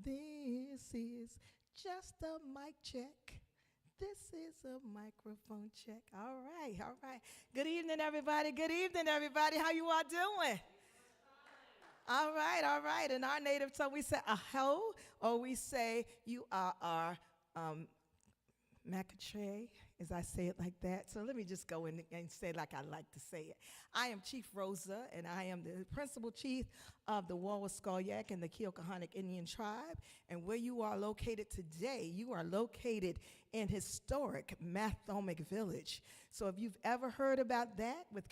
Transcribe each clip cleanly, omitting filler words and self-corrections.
This is just a mic check. This is a microphone check. All right, all right. Good evening, everybody. Good evening, everybody. How you all doing? All right, all right. In our native tongue, we say aho, or we say you are our Macatre, as I say it like that. So let me just go in and say it like I like to say it. I am Chief Rosa, and I am the principal chief of the Wawascalyak and the Keokahonic Indian tribe. And where you are located today, you are located in historic Mathomic Village. So if you've ever heard about that with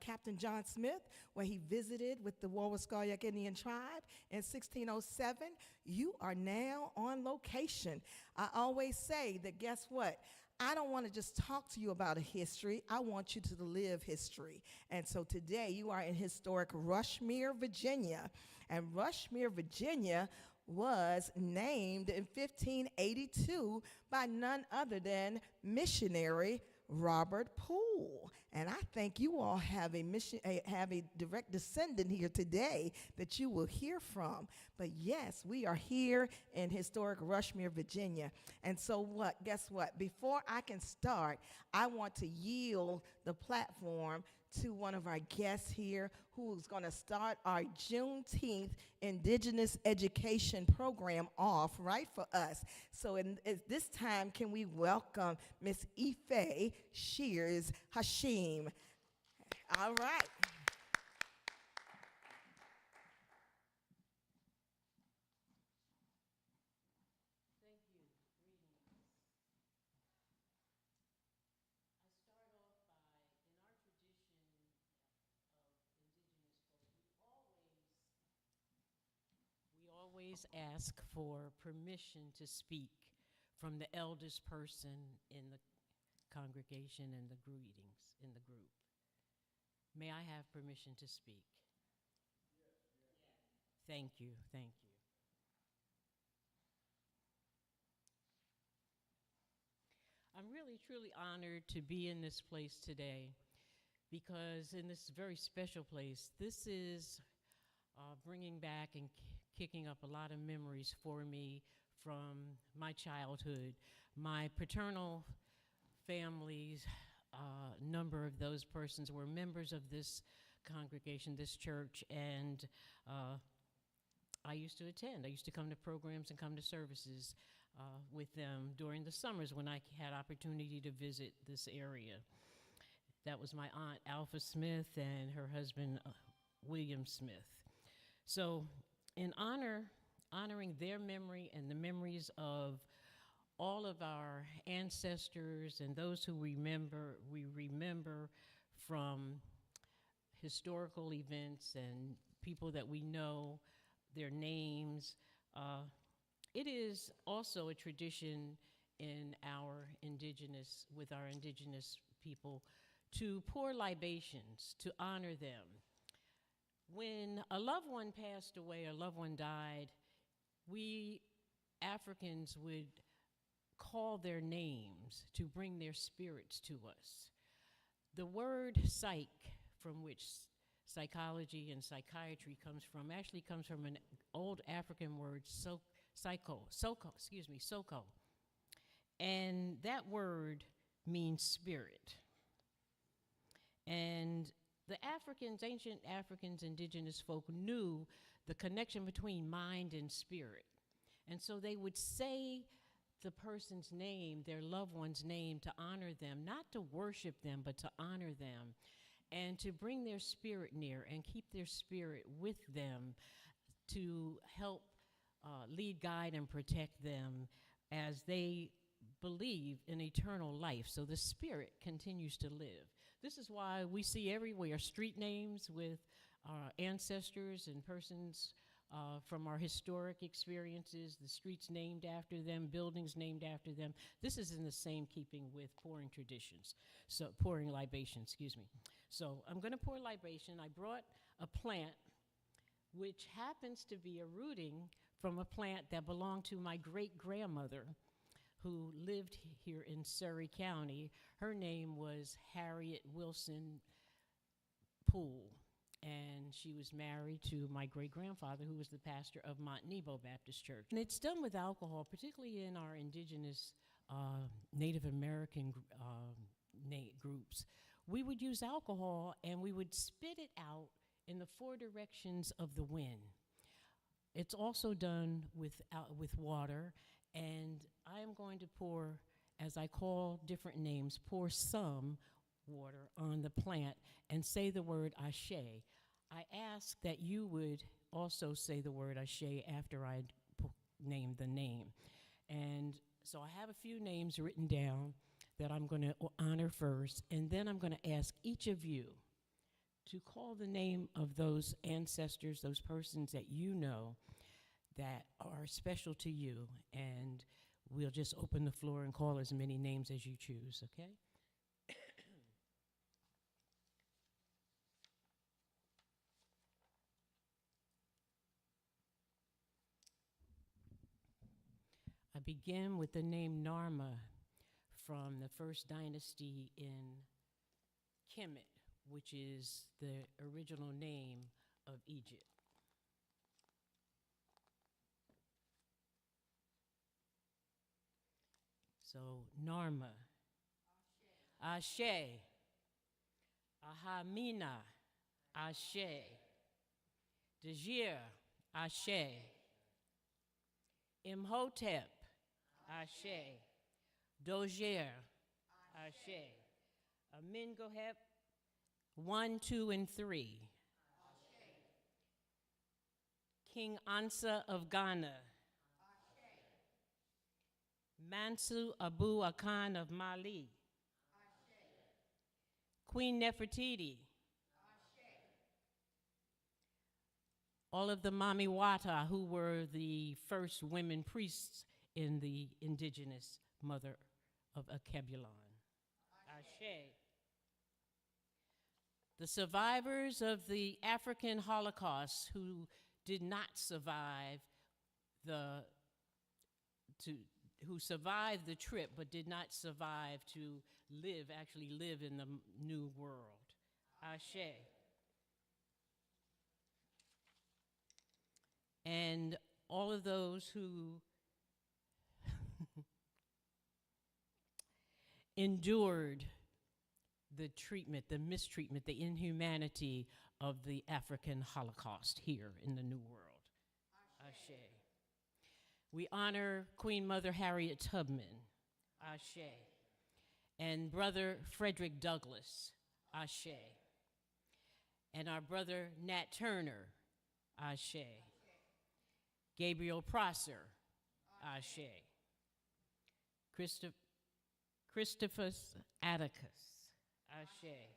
Captain John Smith, where he visited with the Wawascalyak Indian tribe in 1607, you are now on location. I always say that, guess what? I don't want to just talk to you about a history. I want you to live history. And so today you are in historic Rushmere, Virginia. And Rushmere, Virginia was named in 1582 by none other than missionary Robert Poole. And I think you all have a direct descendant here today that you will hear from. But yes, we are here in historic Rushmere, Virginia. And so what? Guess what? Before I can start, I want to yield the platform to one of our guests here who's going to start our Juneteenth Indigenous Education Program off right for us. So at this time, can we welcome Miss Ife Shears Hashim. All right. Thank you. Greetings. I start off by, in our tradition of indigenous folk, we always ask for permission to speak from the eldest person in the congregation and the greetings in the group. May I have permission to speak? Yes. Thank you, thank you. I'm really, truly honored to be in this place today because in this very special place, this is bringing back and kicking up a lot of memories for me from my childhood. My paternal family's number of those persons were members of this congregation, this church, and I used to attend. I used to come to programs and come to services with them during the summers when I had opportunity to visit this area. That was my aunt, Alpha Smith, and her husband, William Smith. So in honoring their memory and the memories of all of our ancestors and those who we remember from historical events and people that we know, their names. It is also a tradition in with our indigenous people to pour libations, to honor them. When a loved one passed away, a loved one died, we Africans would call their names to bring their spirits to us. The word psych, from which psychology and psychiatry actually comes from an old African word, soko. And that word means spirit. And the ancient Africans, indigenous folk knew the connection between mind and spirit. And so they would say the person's name, their loved one's name, to honor them, not to worship them, but to honor them, and to bring their spirit near and keep their spirit with them to help lead, guide, and protect them as they believe in eternal life. So the spirit continues to live. This is why we see everywhere street names with our ancestors and persons from our historic experiences, the streets named after them, buildings named after them. This is in the same keeping with pouring libation, excuse me. So I'm gonna pour libation. I brought a plant which happens to be a rooting from a plant that belonged to my great-grandmother who lived here in Surrey County. Her name was Harriet Wilson Poole. and she was married to my great-grandfather, who was the pastor of Mont Nebo Baptist Church. And it's done with alcohol, particularly in our indigenous Native American groups. We would use alcohol, and we would spit it out in the 4 directions of the wind. It's also done with water, and I am going to pour, as I call different names, pour some water on the plant and say the word ashe. I ask that you would also say the word ashe after I name the name. And so I have a few names written down that I'm going to honor first, and then I'm going to ask each of you to call the name of those ancestors, those persons that you know that are special to you, and we'll just open the floor and call as many names as you choose, okay? I begin with the name Narma from the first dynasty in Kemet, which is the original name of Egypt. So Narma, Ashe, Ahamina, Ashe, Dajir, Ashe, Imhotep, Ashe, Dojer, Ashe, Amenhotep, 1, 2, and 3. King Ansa of Ghana. Mansu Abu Akan of Mali. Queen Nefertiti. All of the Mamiwata, who were the first women priests in the indigenous mother of Akebulon. Ashe. The survivors of the African Holocaust who did not survive who survived the trip but did not survive to actually live in the new world. Ashe. And all of those who endured the treatment, the mistreatment, the inhumanity of the African Holocaust here in the New World. Ashe. We honor Queen Mother Harriet Tubman. Ashe. And Brother Frederick Douglass. Ashe. And our brother Nat Turner. Ashe. Gabriel Prosser. Ashe. Christophus Atticus. Ashe.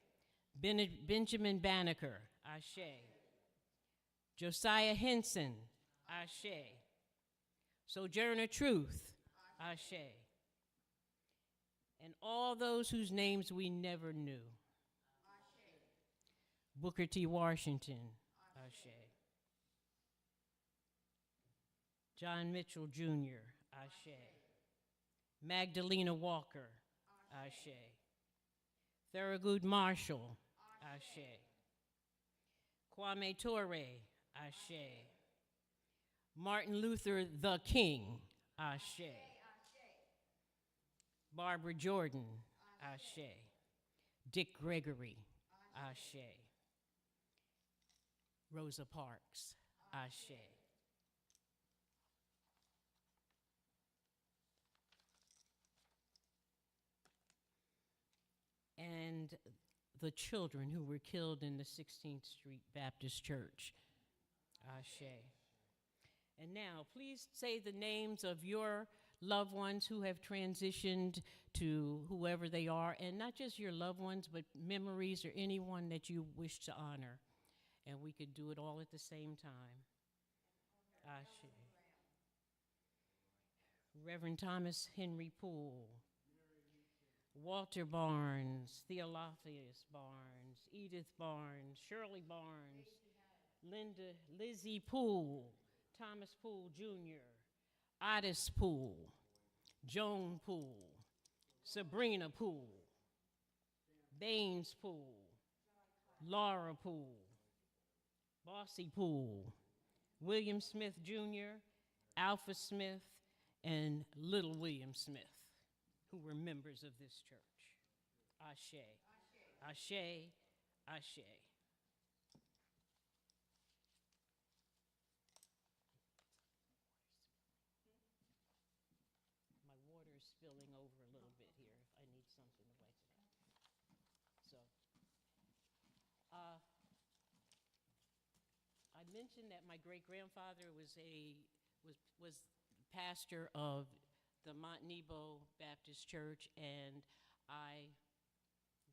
Benjamin Banneker. Ashe. Josiah Henson. Ashe. Sojourner Truth. Ashe. And all those whose names we never knew. Booker T. Washington. Ashe. John Mitchell Jr. Ashe. Magdalena Walker. Ashe. Thurgood Marshall. Ashe. Kwame Ture. Ashe. Martin Luther the King. Ashe. Barbara Jordan. Ashe. Dick Gregory. Ashe. Rosa Parks. Ashe. And the children who were killed in the 16th Street Baptist Church. Ashe. And now, please say the names of your loved ones who have transitioned to whoever they are, and not just your loved ones, but memories or anyone that you wish to honor. And we could do it all at the same time. Ashe. Reverend Thomas Henry Poole. Walter Barnes, Theophilus Barnes, Edith Barnes, Shirley Barnes, Lizzie Poole, Thomas Poole Jr., Otis Poole, Joan Poole, Sabrina Poole, Baines Poole, Laura Poole, Bossy Pool, William Smith Jr., Alpha Smith, and Little William Smith, who were members of this church. Ashe, ashe, ashe. My water is spilling over a little bit here. I need something to wipe it out. So, uh, I mentioned that my great-grandfather was pastor of the Mont Nebo Baptist Church, and I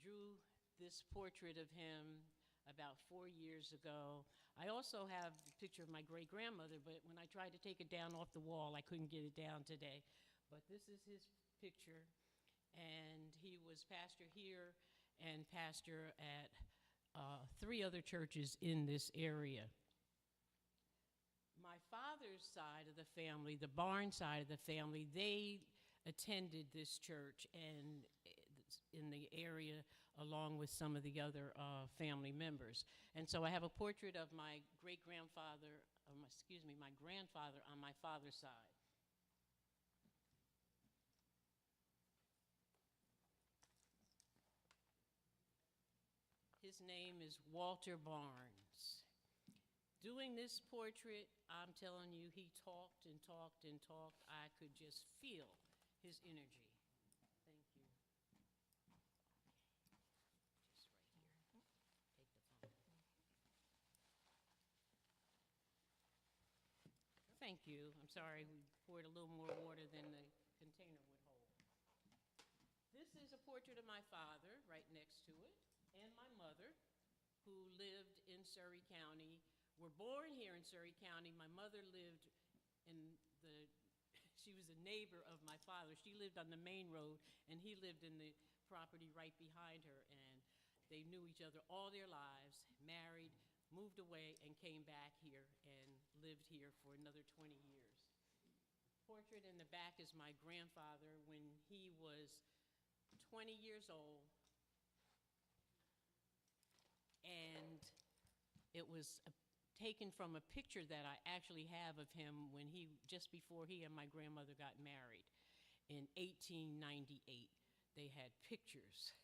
drew this portrait of him about 4 years ago. I also have a picture of my great-grandmother, but when I tried to take it down off the wall, I couldn't get it down today. But this is his picture, and he was pastor here and pastor at 3 other churches in this area. My father's side of the family, the Barnes side of the family, they attended this church and in the area along with some of the other family members. And so I have a portrait of my great-grandfather, my grandfather on my father's side. His name is Walter Barnes. Doing this portrait, I'm telling you, he talked and talked and talked. I could just feel his energy. Thank you. Just right here. Take the phone. Thank you. I'm sorry, we poured a little more water than the container would hold. This is a portrait of my father right next to it, and my mother, who lived in Surrey County. Were born here in Surrey County. My mother lived she was a neighbor of my father. She lived on the main road, and he lived in the property right behind her, and they knew each other all their lives, married, moved away, and came back here and lived here for another 20 years. Portrait in the back is my grandfather when he was 20 years old, and it was taken from a picture that I actually have of him when just before he and my grandmother got married in 1898. They had pictures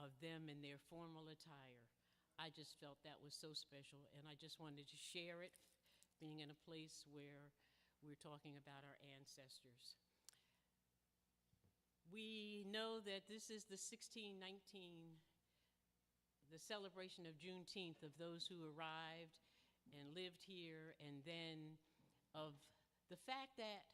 of them in their formal attire. I just felt that was so special, and I just wanted to share it, being in a place where we're talking about our ancestors. We know that this is the 1619, the celebration of Juneteenth, of those who arrived and lived here, and then of the fact that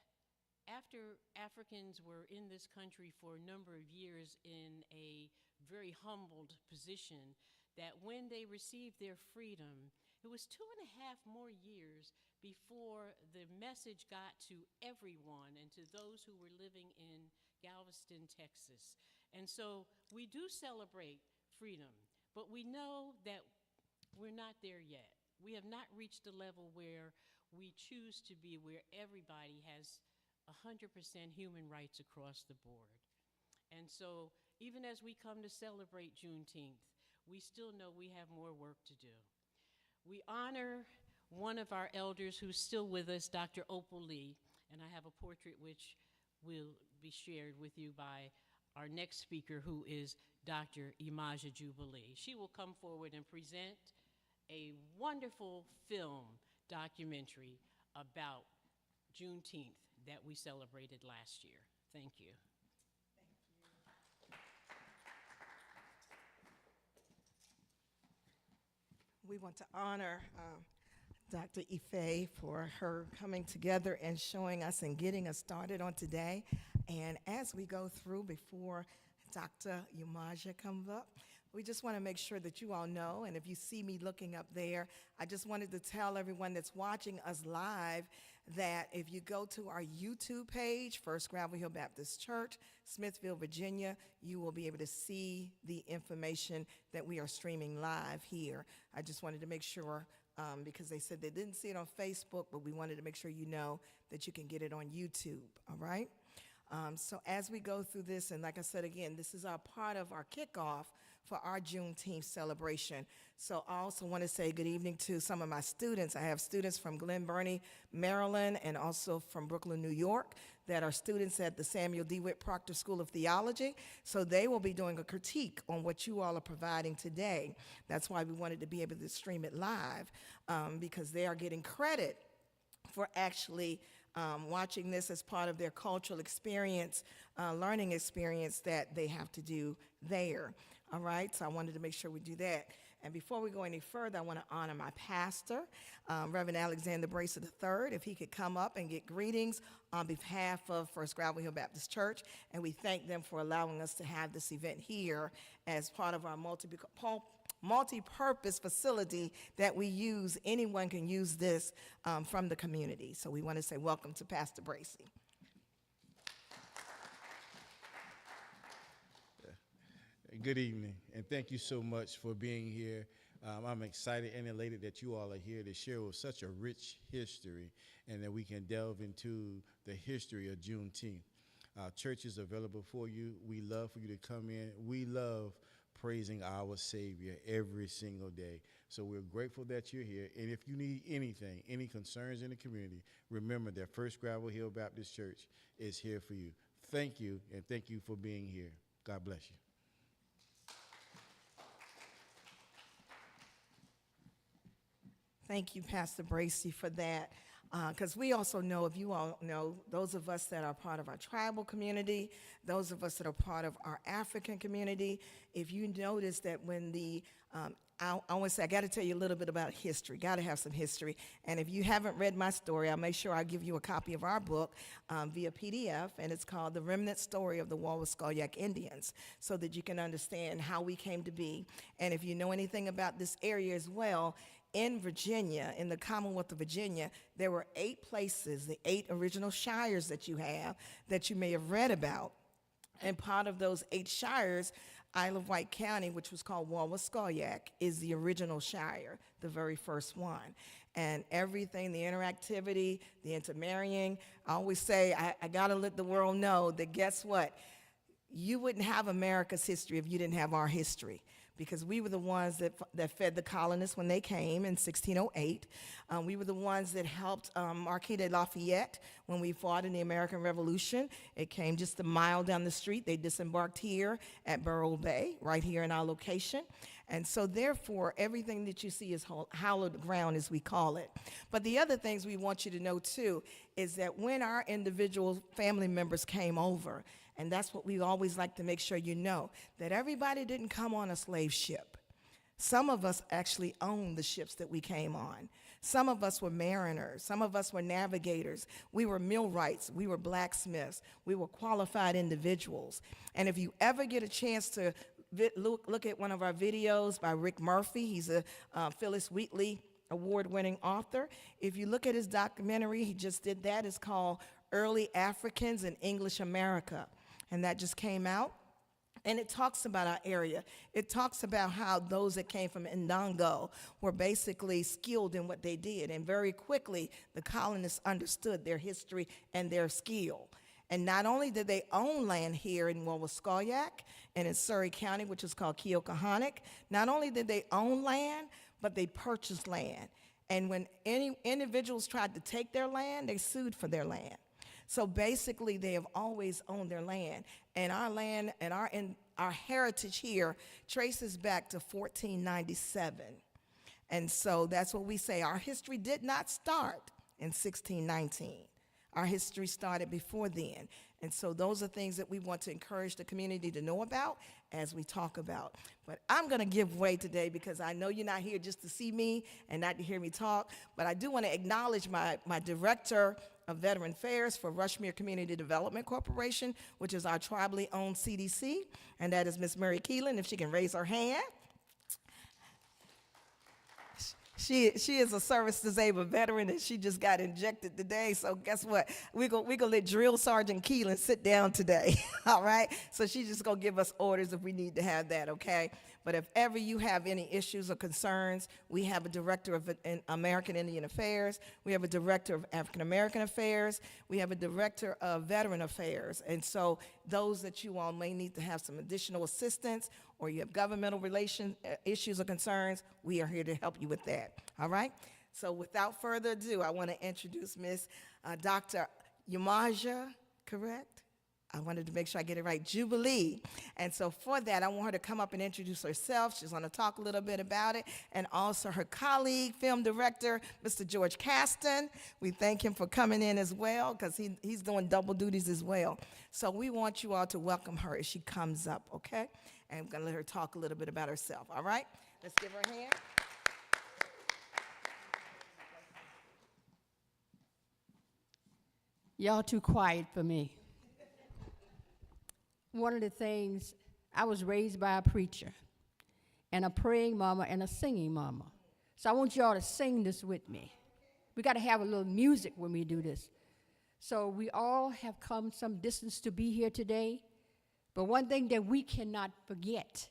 after Africans were in this country for a number of years in a very humbled position, that when they received their freedom, it was 2.5 more years before the message got to everyone and to those who were living in Galveston, Texas. And so we do celebrate freedom, but we know that we're not there yet. We have not reached the level where we choose to be, where everybody has 100% human rights across the board. And so even as we come to celebrate Juneteenth, we still know we have more work to do. We honor one of our elders who's still with us, Dr. Opal Lee, and I have a portrait which will be shared with you by our next speaker, who is Dr. Imaja Jubilee. She will come forward and present a wonderful film documentary about Juneteenth that we celebrated last year. Thank you. We want to honor Dr. Ife for her coming together and showing us and getting us started on today. And as we go through, before Dr. Umaja comes up, we just want to make sure that you all know, and if you see me looking up there, I just wanted to tell everyone that's watching us live that if you go to our YouTube page, First Gravel Hill Baptist Church, Smithville, Virginia, you will be able to see the information that we are streaming live here. I just wanted to make sure, because they said they didn't see it on Facebook, but we wanted to make sure you know that you can get it on YouTube, all right? So as we go through this, and like I said again, this is our part of our kickoff for our Juneteenth celebration. So I also want to say good evening to some of my students. I have students from Glen Burnie, Maryland, and also from Brooklyn, New York, that are students at the Samuel DeWitt Proctor School of Theology. So they will be doing a critique on what you all are providing today. That's why we wanted to be able to stream it live, because they are getting credit for actually watching this as part of their cultural experience, learning experience that they have to do there. All right, so I wanted to make sure we do that. And before we go any further, I want to honor my pastor, Reverend Alexander Bracer III, if he could come up and get greetings on behalf of First Gravel Hill Baptist Church. And we thank them for allowing us to have this event here as part of our multi-purpose facility that we use. Anyone can use this from the community. So we want to say welcome to Pastor Bracy. Good evening, and thank you so much for being here. I'm excited and elated that you all are here to share with such a rich history and that we can delve into the history of Juneteenth. Our church is available for you. We love for you to come in. We love praising our Savior every single day. So we're grateful that you're here. And if you need anything, any concerns in the community, remember that First Gravel Hill Baptist Church is here for you. Thank you, and thank you for being here. God bless you. Thank you, Pastor Bracy, for that. Because we also know, if you all know, those of us that are part of our tribal community, those of us that are part of our African community, if you notice that when I want to say, I got to tell you a little bit about history, got to have some history. And if you haven't read my story, I'll make sure I give you a copy of our book via PDF, and it's called The Remnant Story of the Wawascalyak Indians, so that you can understand how we came to be. And if you know anything about this area as well, in Virginia, in the Commonwealth of Virginia, there were 8 places, the 8 original shires that you have, that you may have read about. And part of those 8 shires, Isle of Wight County, which was called Wawascalyak, is the original shire, the very first one. And everything, the interactivity, the intermarrying, I always say, I gotta let the world know that guess what? You wouldn't have America's history if you didn't have our history, because we were the ones that fed the colonists when they came in 1608. We were the ones that helped Marquis de Lafayette when we fought in the American Revolution. It came just a mile down the street. They disembarked here at Burrow Bay, right here in our location. And so therefore, everything that you see is hallowed ground, as we call it. But the other things we want you to know too is that when our individual family members came over, and that's what we always like to make sure you know, that everybody didn't come on a slave ship. Some of us actually owned the ships that we came on. Some of us were mariners. Some of us were navigators. We were millwrights. We were blacksmiths. We were qualified individuals. And if you ever get a chance to look at one of our videos by Rick Murphy, he's a Phyllis Wheatley award-winning author. If you look at his documentary, he just did that. It's called Early Africans in English America. And that just came out. And it talks about our area. It talks about how those that came from Ndongo were basically skilled in what they did. And very quickly, the colonists understood their history and their skill. And not only did they own land here in Wawascalyak and in Surrey County, which is called Keokahonic, not only did they own land, but they purchased land. And when any individuals tried to take their land, they sued for their land. So basically, they have always owned their land. And our land and our heritage here traces back to 1497. And so that's what we say. Our history did not start in 1619. Our history started before then. And so those are things that we want to encourage the community to know about as we talk about. But I'm going to give way today because I know you're not here just to see me and not to hear me talk. But I do want to acknowledge my director of Veteran Affairs for Rushmere Community Development Corporation, which is our tribally owned CDC, and that is Miss Mary Keelan, if she can raise her hand. She is a service-disabled veteran, and she just got injected today. So guess what? We gonna let Drill Sergeant Keelan sit down today, all right? So she's just gonna give us orders if we need to have that, okay? But if ever you have any issues or concerns, we have a director of American Indian Affairs, we have a director of African American Affairs, we have a director of Veteran Affairs. And so those that you all may need to have some additional assistance, or you have governmental relation issues or concerns, we are here to help you with that. All right? So without further ado, I want to introduce Miss Dr. Yamaja, correct? I wanted to make sure I get it right, Jubilee. And so for that, I want her to come up and introduce herself. She's going to talk a little bit about it. And also her colleague, film director, Mr. George Caston. We thank him for coming in as well, because he's doing double duties as well. So we want you all to welcome her as she comes up, okay? And I'm going to let her talk a little bit about herself, all right? Let's give her a hand. Y'all too quiet for me. One of the things, I was raised by a preacher and a praying mama and a singing mama. So I want y'all to sing this with me. We got to have a little music when we do this. So we all have come some distance to be here today. But one thing that we cannot forget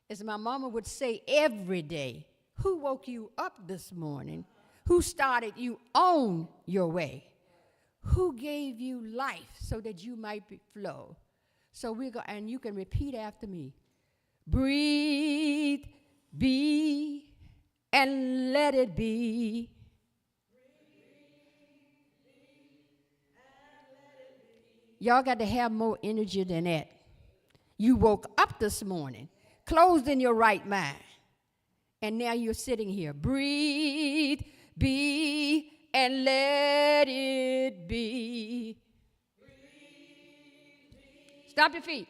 is my mama would say every day, who woke you up this morning? Who started you on your way? Who gave you life so that you might flow? So we go, and you can repeat after me. Breathe, be, and let it be. Y'all got to have more energy than that. You woke up this morning, clothed in your right mind, and now you're sitting here. Breathe, be, and let it be. Stop your feet.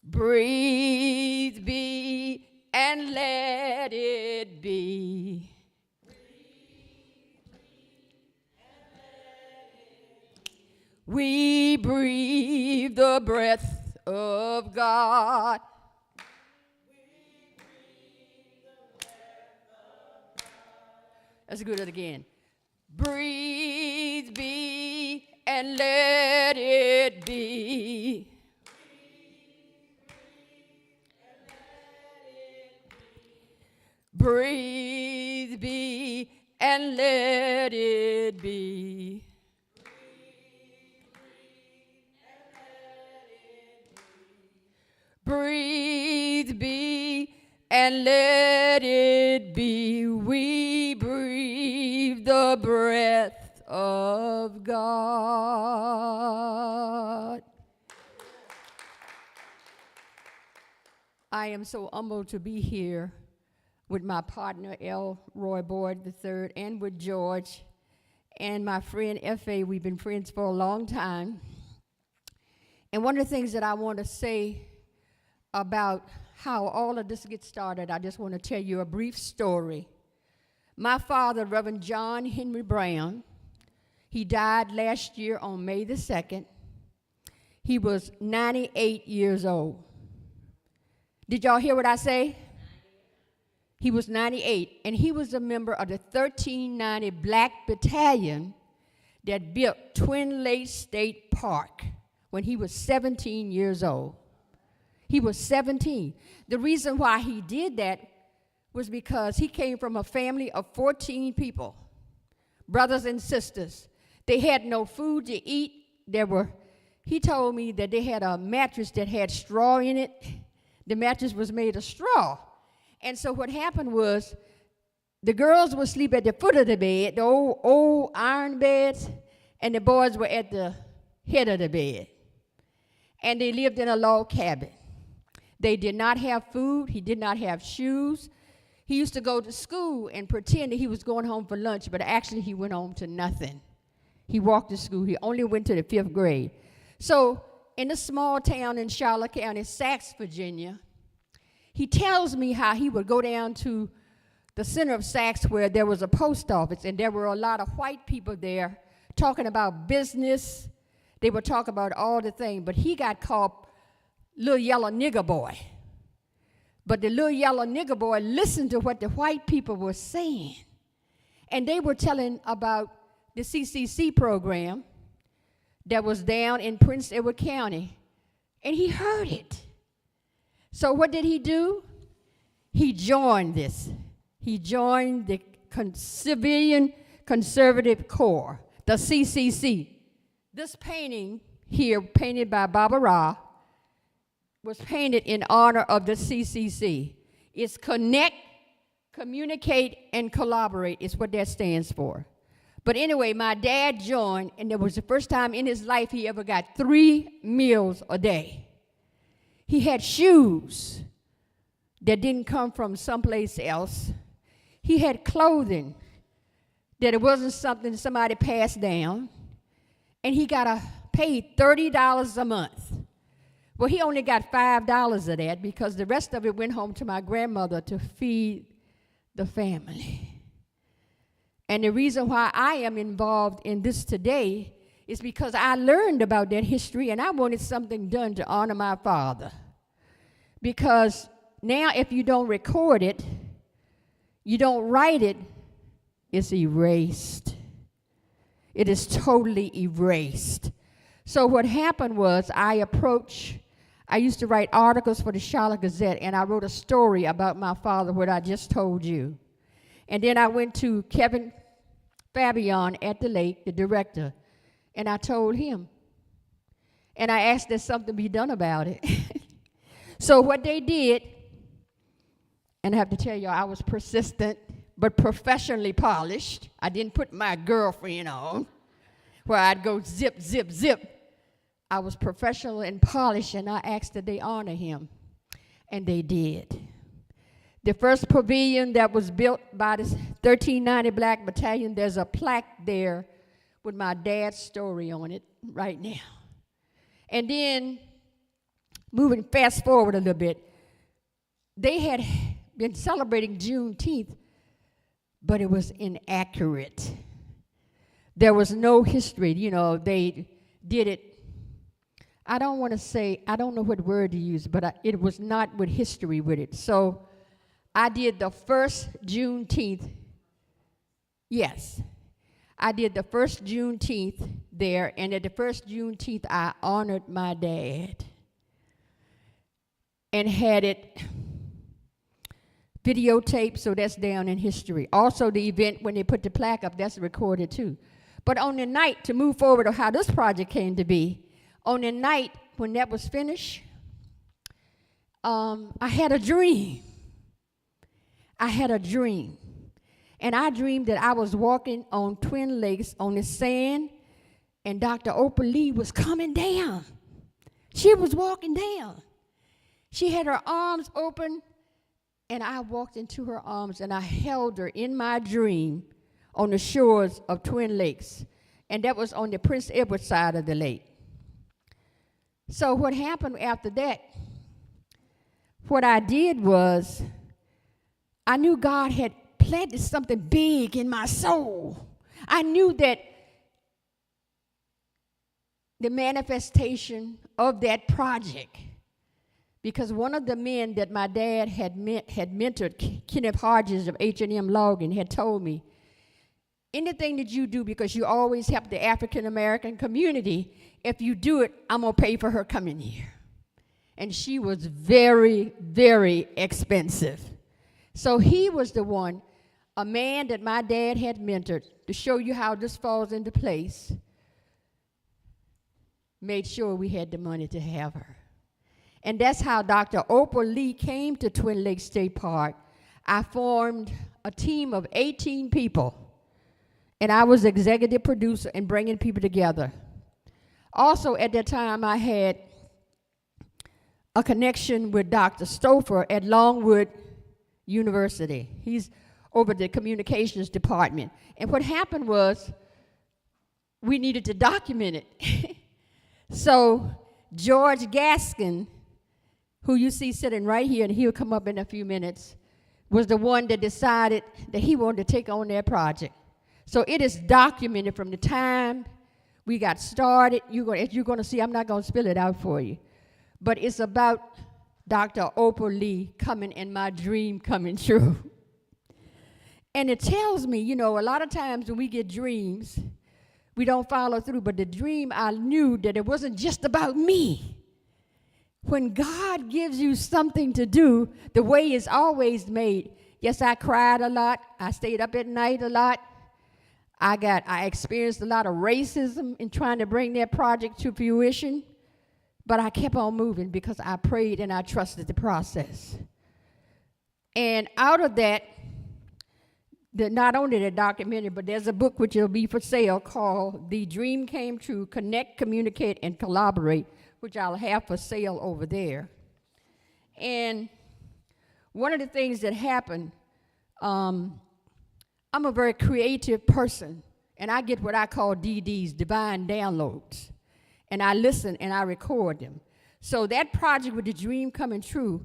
Breathe, be, and let it be. We breathe the breath of God. Let's do it again. Breathe, be, and let it be. Breathe, be, and let it be. Breathe, be, and let it be. We breathe the breath of God. I am so humbled to be here with my partner, L. Roy Boyd III, and with George, and my friend, F.A. We've been friends for a long time. And one of the things that I want to say about how all of this gets started, I just want to tell you a brief story. My father, Reverend John Henry Brown, he died last year on May the 2nd. He was 98 years old. Did y'all hear what I say? He was 98, and he was a member of the 1390 Black Battalion that built Twin Lakes State Park when he was 17 years old. He was 17. The reason why he did that was because he came from a family of 14 people, brothers and sisters. They had no food to eat. He told me that they had a mattress that had straw in it. The mattress was made of straw. And so what happened was the girls would sleep at the foot of the bed, the old iron beds, and the boys were at the head of the bed. And they lived in a log cabin. They did not have food. He did not have shoes. He used to go to school and pretend that he was going home for lunch, but actually he went home to nothing. He walked to school. He only went to the 5th grade. So in a small town in Charlotte County, Saxe, Virginia, he tells me how he would go down to the center of Saxe where there was a post office, and there were a lot of white people there talking about business. They would talk about all the things, but he got called little yellow nigger boy. But the little yellow nigger boy listened to what the white people were saying. And they were telling about the CCC program that was down in Prince Edward County. And he heard it. So what did he do? He joined this. He joined the Civilian Conservative Corps, the CCC. This painting here, painted by Barbara, was painted in honor of the CCC. It's connect, communicate, and collaborate is what that stands for. But anyway, my dad joined, and it was the first time in his life he ever got 3 meals a day. He had shoes that didn't come from someplace else. He had clothing that it wasn't something somebody passed down. And he got paid $30 a month. Well, he only got $5 of that because the rest of it went home to my grandmother to feed the family. And the reason why I am involved in this today is because I learned about that history and I wanted something done to honor my father. Because now if you don't record it, you don't write it, it's erased. It is totally erased. So what happened was I used to write articles for the Charlotte Gazette, and I wrote a story about my father, what I just told you. And then I went to Kevin Fabian at the lake, the director, and I told him. And I asked that something be done about it. So what they did, and I have to tell you, I was persistent, but professionally polished. I didn't put my girlfriend on, where I'd go zip, zip, zip. I was professional and polished, and I asked that they honor him, and they did. The first pavilion that was built by the 1390 Black Battalion, there's a plaque there with my dad's story on it right now. And then, moving fast forward a little bit, they had been celebrating Juneteenth, but it was inaccurate. There was no history. You know, they did it, I don't want to say, I don't know what word to use, but it was not with history with it. So I did the first Juneteenth. Yes. I did the first Juneteenth there, and at the first Juneteenth, I honored my dad and had it videotaped, so that's down in history. Also, the event when they put the plaque up, that's recorded too. But on the night, to move forward of how this project came to be, on the night when that was finished, I had a dream. I had a dream. And I dreamed that I was walking on Twin Lakes on the sand, and Dr. Oprah Lee was coming down. She was walking down. She had her arms open, and I walked into her arms, and I held her in my dream on the shores of Twin Lakes. And that was on the Prince Edward side of the lake. So what happened after that, what I did was, I knew God had planted something big in my soul. I knew that the manifestation of that project, because one of the men that my dad had mentored, Kenneth Hodges of H&M Logan, had told me, anything that you do, because you always help the African American community, if you do it, I'm going to pay for her coming here. And she was very, very expensive. So he was the one, a man that my dad had mentored, to show you how this falls into place, made sure we had the money to have her. And that's how Dr. Oprah Lee came to Twin Lakes State Park. I formed a team of 18 people, and I was executive producer and bringing people together. Also, at that time, I had a connection with Dr. Stouffer at Longwood University. He's over the communications department. And what happened was, we needed to document it. So George Gaskin, who you see sitting right here, and he'll come up in a few minutes, was the one that decided that he wanted to take on that project. So it is documented from the time we got started. You're going to see, I'm not going to spill it out for you, but it's about Dr. Oprah Lee coming and my dream coming true. And it tells me, you know, a lot of times when we get dreams, we don't follow through. But the dream, I knew that it wasn't just about me. when God gives you something to do, the way is always made. Yes, I cried a lot. I stayed up at night a lot. I experienced a lot of racism in trying to bring that project to fruition, but I kept on moving because I prayed and I trusted the process. And out of that, not only the documentary, but there's a book which will be for sale called The Dream Came True, Connect, Communicate, and Collaborate, which I'll have for sale over there. And one of the things that happened, I'm a very creative person, and I get what I call DDs, divine downloads. And I listen and I record them. So that project with the dream coming true,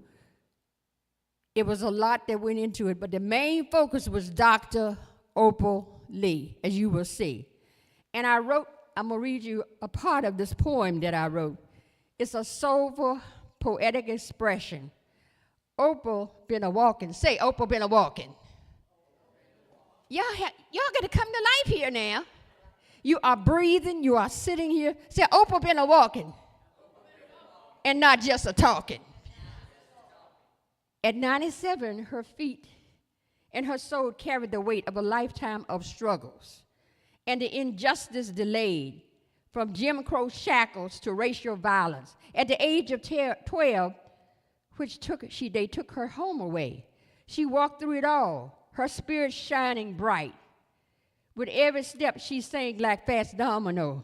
it was a lot that went into it, but the main focus was Dr. Opal Lee, as you will see. And I'm going to read you a part of this poem that I wrote. It's a soulful, poetic expression. Opal been a walking. Say, Opal been a walking. Y'all got to come to life here now. You are breathing. You are sitting here. Say, Opal been a walking. And not just a talking. At 97, her feet and her soul carried the weight of a lifetime of struggles and the injustice delayed, from Jim Crow shackles to racial violence. At the age of 12, they took her home away. She walked through it all, her spirit shining bright. With every step, she sang like Fats Domino.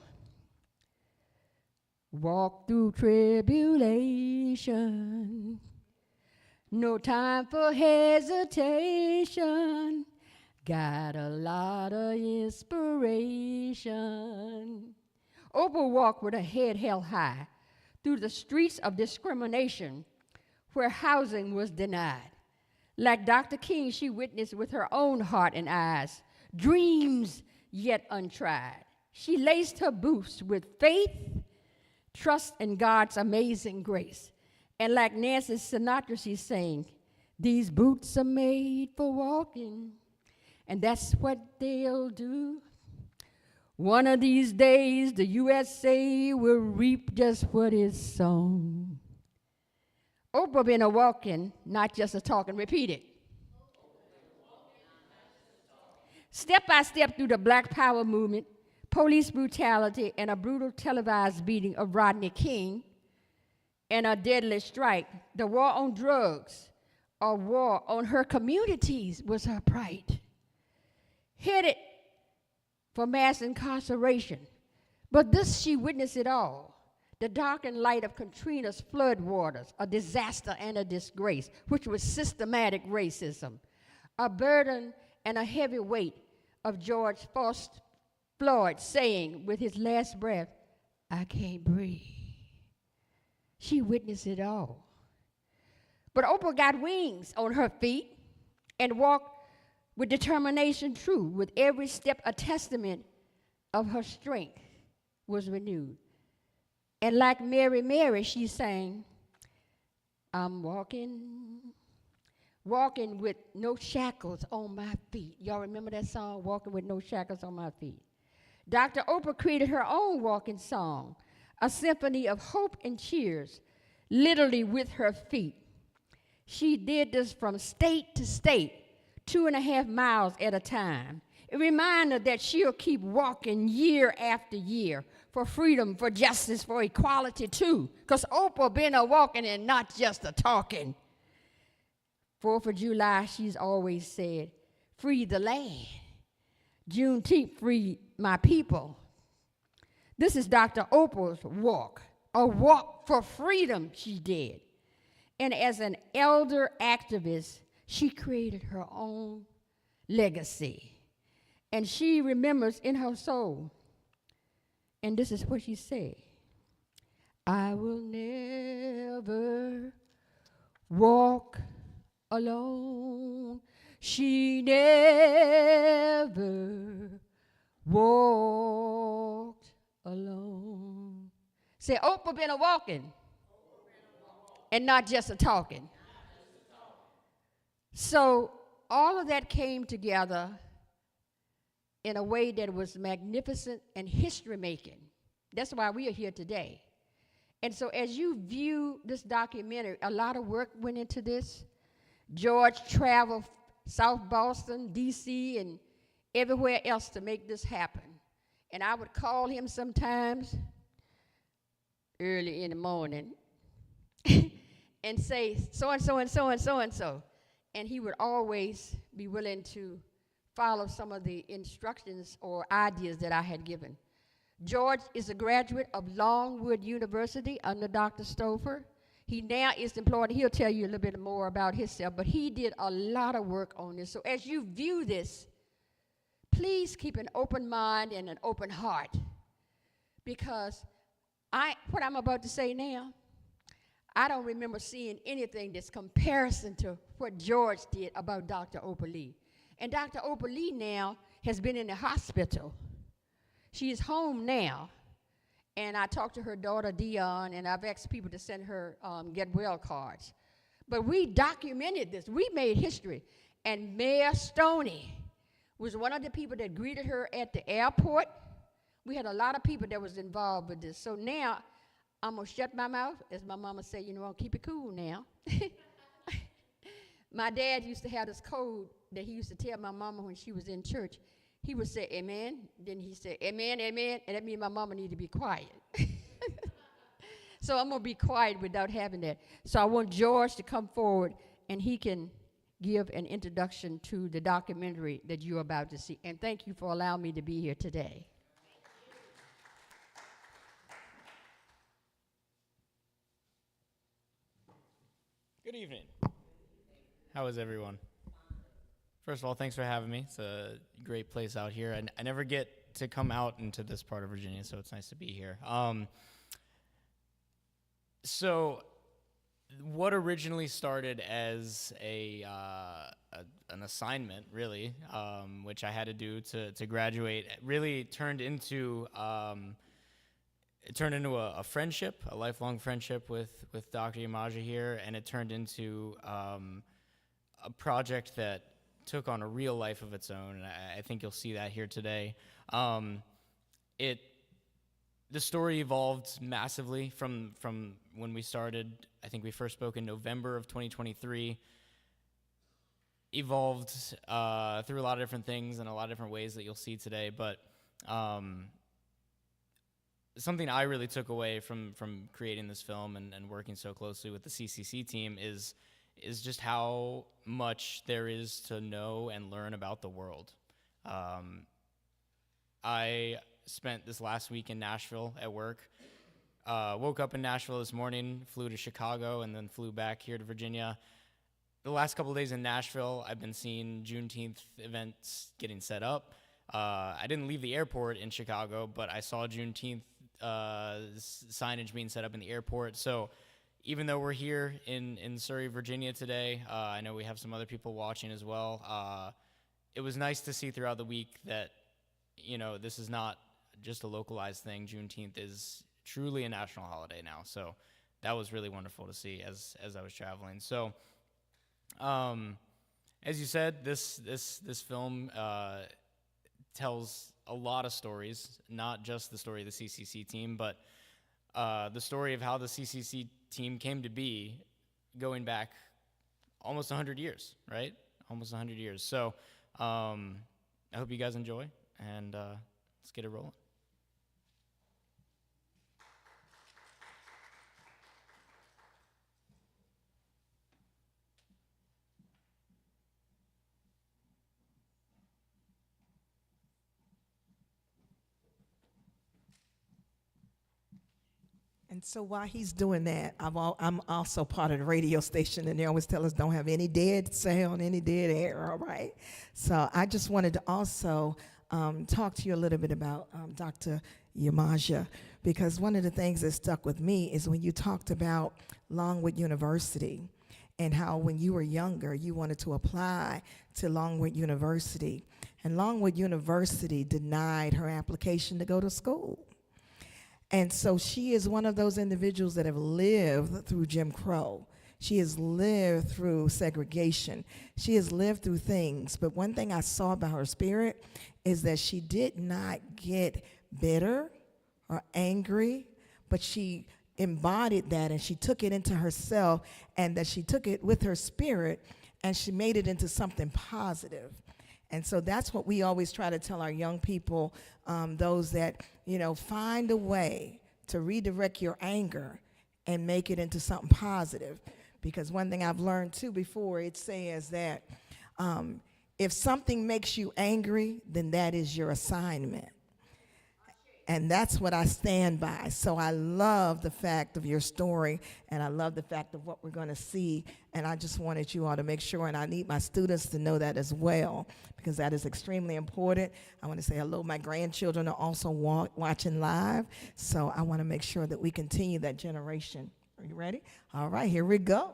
Walk through tribulation, no time for hesitation. Got a lot of inspiration. Opal walked with her head held high through the streets of discrimination where housing was denied. Like Dr. King, she witnessed with her own heart and eyes dreams yet untried. She laced her boots with faith, trust in God's amazing grace. And like Nancy Sinatra, she sang, these boots are made for walking, and that's what they'll do. One of these days, the USA will reap just what is sown. Oprah been a walking, not just a talking. Repeat it. Step by step through the Black Power movement, police brutality, and a brutal televised beating of Rodney King, and a deadly strike, the war on drugs, a war on her communities was her plight. Headed for mass incarceration. But this, she witnessed it all. The dark and light of Katrina's flood waters, a disaster and a disgrace, which was systematic racism, a burden and a heavy weight of George Floyd saying with his last breath, I can't breathe. She witnessed it all. But Oprah got wings on her feet and walked with determination true. With every step, a testament of her strength was renewed. And like Mary, she sang, I'm walking with no shackles on my feet. Y'all remember that song, Walking with No Shackles on My Feet? Dr. Oprah created her own walking song, a symphony of hope and cheers, literally with her feet. She did this from state to state, 2.5 miles at a time. A reminder that she'll keep walking year after year for freedom, for justice, for equality too. Because Oprah been a walking and not just a talking. 4th of July, she's always said, free the land. Juneteenth, free my people. This is Dr. Oprah's walk, a walk for freedom she did. And as an elder activist, she created her own legacy. And she remembers in her soul, and this is what she said, I will never walk alone. She never walked alone. Say, Oprah been a walking and not just a talking. So all of that came together in a way that was magnificent and history-making. That's why we are here today. And so as you view this documentary, a lot of work went into this. George traveled South Boston, D.C., and everywhere else to make this happen. And I would call him sometimes early in the morning and say, so-and-so and so and so and so. And he would always be willing to follow some of the instructions or ideas that I had given. George is a graduate of Longwood University under Dr. Stouffer. He now is employed. He'll tell you a little bit more about himself, but he did a lot of work on this. So as you view this, please keep an open mind and an open heart, because what I'm about to say now, I don't remember seeing anything that's comparison to what George did about Dr. Oprah Lee. And Dr. Oprah Lee now has been in the hospital. She is home now. And I talked to her daughter, Dion, and I've asked people to send her get well cards. But we documented this. We made history. And Mayor Stoney was one of the people that greeted her at the airport. We had a lot of people that was involved with this. So now I'm going to shut my mouth. As my mama said, I'll keep it cool now. My dad used to have this code that he used to tell my mama when she was in church. He would say, amen. Then he said, amen, amen. And that means my mama need to be quiet. So I'm going to be quiet without having that. So I want George to come forward, and he can give an introduction to the documentary that you're about to see. And thank you for allowing me to be here today. Good evening. How is everyone? First of all, thanks for having me. It's a great place out here. I never get to come out into this part of Virginia, so it's nice to be here. So what originally started as an assignment, really, which I had to do to graduate, really turned into a friendship, a lifelong friendship with Dr. Yamaja here, and it turned into a project that took on a real life of its own, and I think you'll see that here today. The story evolved massively from when we started. I think we first spoke in November of 2023. Evolved through a lot of different things and a lot of different ways that you'll see today, but something I really took away from creating this film and working so closely with the CCC team is just how much there is to know and learn about the world. I spent this last week in Nashville at work. Woke up in Nashville this morning, flew to Chicago, and then flew back here to Virginia. The last couple of days in Nashville, I've been seeing Juneteenth events getting set up. I didn't leave the airport in Chicago, but I saw Juneteenth signage being set up in the airport. So even though we're here in Surrey, Virginia today, I know we have some other people watching as well. It was nice to see throughout the week that, this is not just a localized thing. Juneteenth is truly a national holiday now. So that was really wonderful to see as I was traveling. So, as you said, this film tells a lot of stories, not just the story of the CCC team, but the story of how the CCC team came to be, going back almost 100 years, right? Almost 100 years. So I hope you guys enjoy, and let's get it rolling. And so while he's doing that, I'm also part of the radio station, and they always tell us don't have any dead sound, any dead air, all right? So I just wanted to also talk to you a little bit about Dr. Yamaja, because one of the things that stuck with me is when you talked about Longwood University and how when you were younger, you wanted to apply to Longwood University, and Longwood University denied her application to go to school. And so she is one of those individuals that have lived through Jim Crow. She has lived through segregation. She has lived through things. But one thing I saw about her spirit is that she did not get bitter or angry, but she embodied that, and she took it into herself, and that she took it with her spirit and she made it into something positive. And so that's what we always try to tell our young people, those that, find a way to redirect your anger and make it into something positive. Because one thing I've learned too before, it says that if something makes you angry, then that is your assignment. And that's what I stand by. So I love the fact of your story, and I love the fact of what we're going to see. And I just wanted you all to make sure, and I need my students to know that as well, because that is extremely important. I want to say hello. My grandchildren are also watching live, so I want to make sure that we continue that generation. Are you ready? All right, here we go.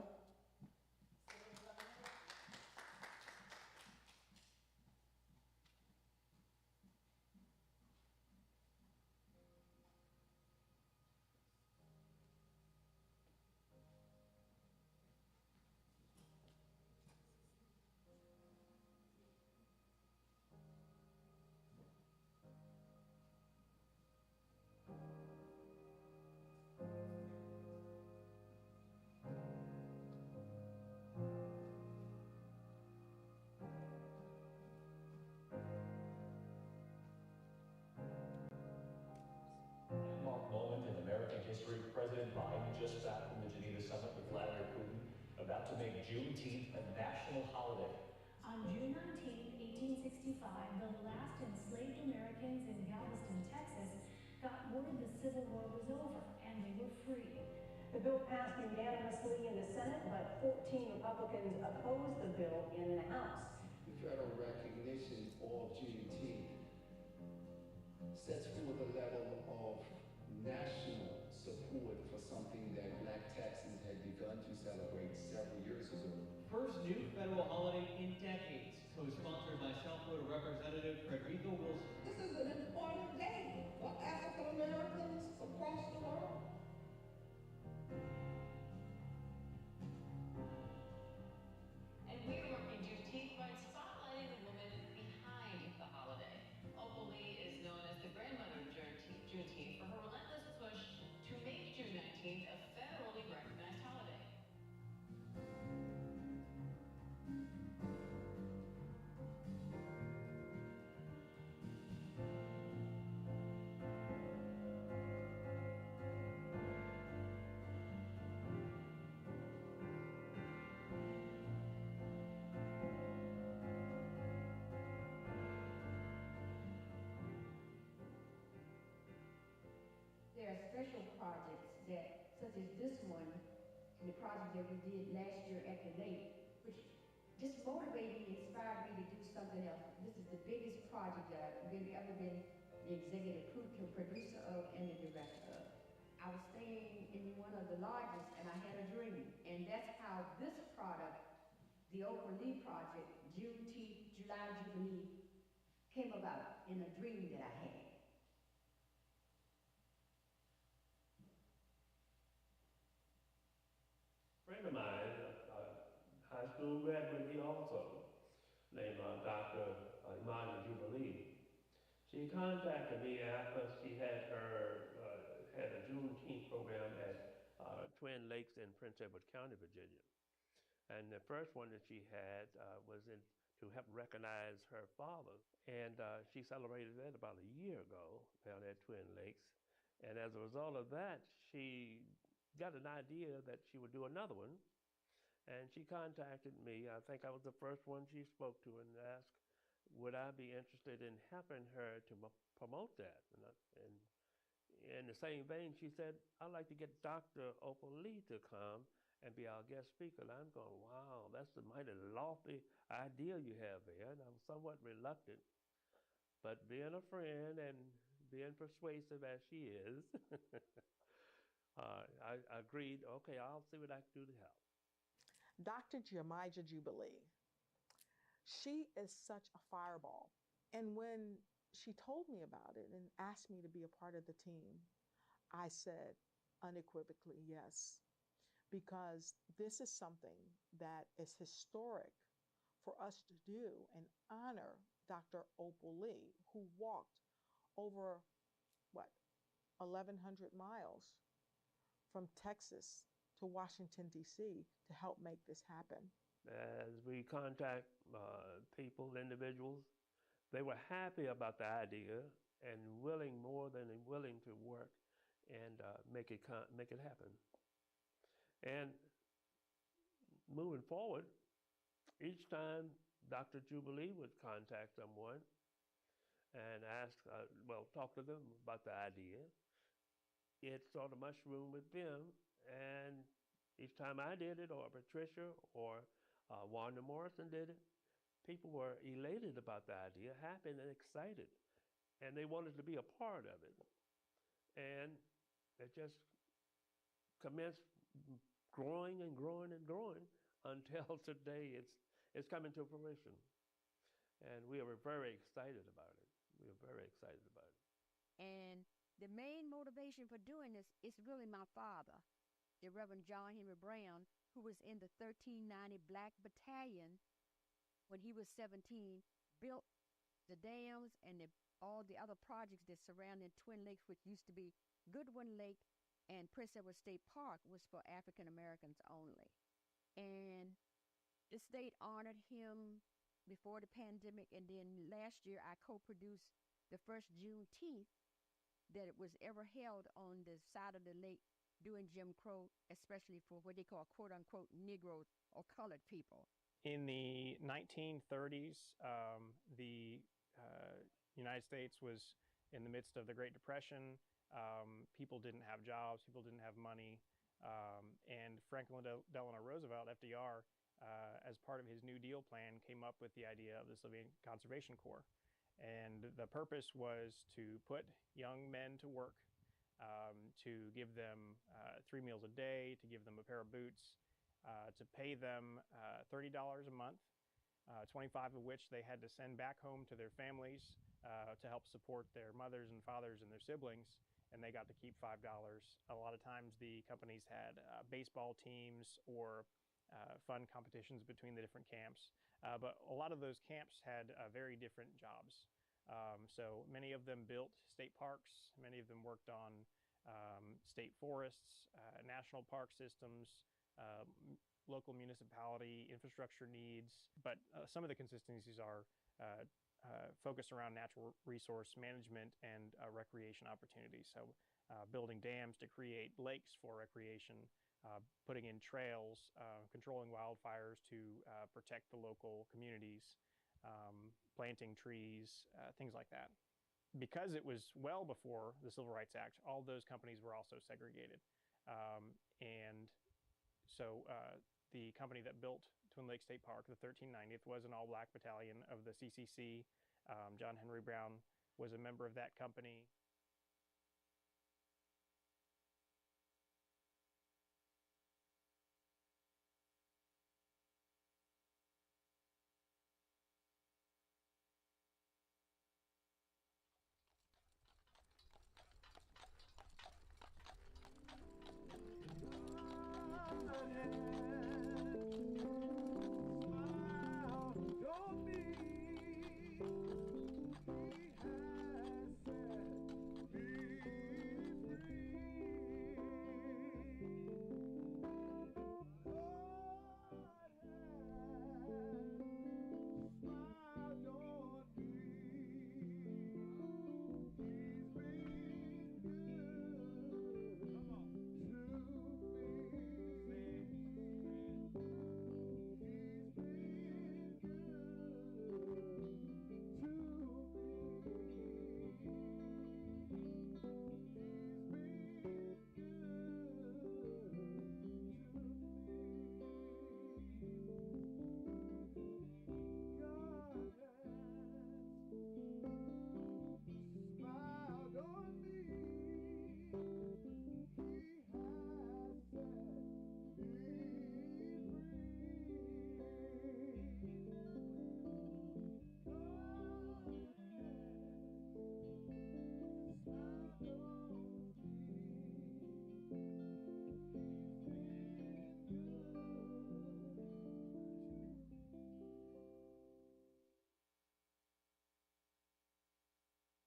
Landmark moment in American history. President Biden just back from the Geneva summit with Vladimir Putin, about to make Juneteenth a national holiday. On June 19, 1865, the last enslaved Americans in Galveston, Texas, got word the Civil War was over and they were free. The bill passed unanimously in the Senate, but 14 Republicans opposed the bill in the House. The federal recognition of Juneteenth sets forth a level of national support for something that Black Texans had begun to celebrate several years ago. First new federal holiday in decades, co-sponsored by South Florida Representative Frederico Wilson. This is an important day for African Americans across the world. And we are marking Juneteenth by spotlighting the woman behind the holiday. Opal Lee is known as the grandmother of Juneteenth for her relentless push to make June 19th a federally recognized holiday. There are special projects that, such as this one, and the project that we did last year at the lake, which just motivated me, inspired me to do something else. This is the biggest project that I've ever been the executive producer of and the director of. I was staying in one of the lodges and I had a dream, and that's how this product, the Oprah Lee Project, Juneteenth, July Jubilee, came about in a dream that I had. Friend of mine, a high school graduate, he also, named Dr. Imani Jubilee. She contacted me after she had had a Juneteenth program at Twin Lakes in Prince Edward County, Virginia. And the first one that she had was to help recognize her father. And she celebrated that about a year ago down at Twin Lakes. And as a result of that, she got an idea that she would do another one. And she contacted me. I think I was the first one she spoke to and asked, would I be interested in helping her to promote that? And in the same vein, she said, I'd like to get Dr. Opal Lee to come and be our guest speaker. And I'm going, wow, that's a mighty lofty idea you have there. And I'm somewhat reluctant. But being a friend and being persuasive as she is, I agreed, okay, I'll see what I can do to help. Dr. Jemijah Jubilee, she is such a fireball. And when she told me about it and asked me to be a part of the team, I said unequivocally yes, because this is something that is historic for us to do and honor Dr. Opal Lee, who walked over, 1,100 miles from Texas to Washington, D.C. to help make this happen. As we contact people, individuals, they were happy about the idea and more than willing to work and make it happen. And moving forward, each time Dr. Jubilee would contact someone and ask, talk to them about the idea, it sort of mushroomed with them. And each time I did it, or Patricia, or Wanda Morrison did it, people were elated about the idea, happy and excited, and they wanted to be a part of it. And it just commenced growing and growing and growing until today it's coming to fruition. And we are very excited about it. We are very excited about it. And the main motivation for doing this is really my father, the Reverend John Henry Brown, who was in the 1390 Black Battalion when he was 17, built the dams and all the other projects that surrounded Twin Lakes, which used to be Goodwin Lake and Prince Edward State Park, was for African Americans only. And the state honored him before the pandemic, and then last year I co-produced the first Juneteenth that it was ever held on the side of the lake during Jim Crow, especially for what they call quote-unquote Negroes or colored people. In the 1930s, the United States was in the midst of the Great Depression. People didn't have jobs, people didn't have money, and Franklin Delano Roosevelt, FDR, as part of his New Deal plan, came up with the idea of the Civilian Conservation Corps. And the purpose was to put young men to work, to give them 3 meals a day, to give them a pair of boots, to pay them $30 a month, 25 of which they had to send back home to their families to help support their mothers and fathers and their siblings, and they got to keep $5. A lot of times the companies had baseball teams or fun competitions between the different camps, but a lot of those camps had very different jobs. So many of them built state parks, many of them worked on state forests, national park systems, local municipality infrastructure needs, but some of the consistencies are focused around natural resource management and recreation opportunities. So building dams to create lakes for recreation, putting in trails, controlling wildfires to protect the local communities, planting trees, things like that. Because it was well before the Civil Rights Act, all those companies were also segregated. And so the company that built Twin Lakes State Park, the 1390th, was an all-black battalion of the CCC. John Henry Brown was a member of that company.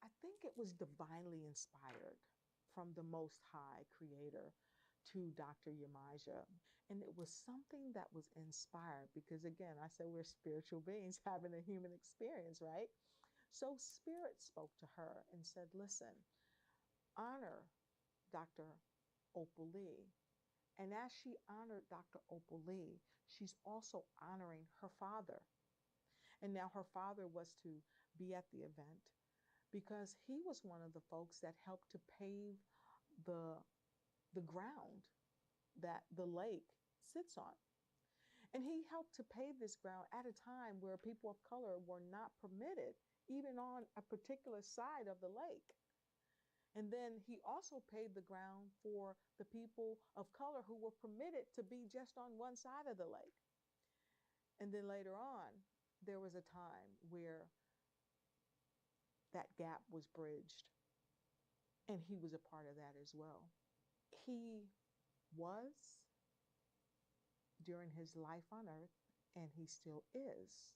I think it was divinely inspired from the Most High Creator to Dr. Yamaja. And it was something that was inspired because, again, I said we're spiritual beings having a human experience, right? So Spirit spoke to her and said, listen, honor Dr. Opal Lee. And as she honored Dr. Opal Lee, she's also honoring her father. And now her father was to be at the event because he was one of the folks that helped to pave the ground that the lake sits on. And he helped to pave this ground at a time where people of color were not permitted, even on a particular side of the lake. And then he also paved the ground for the people of color who were permitted to be just on one side of the lake. And then later on, there was a time where that gap was bridged, and he was a part of that as well. He was, during his life on earth, and he still is,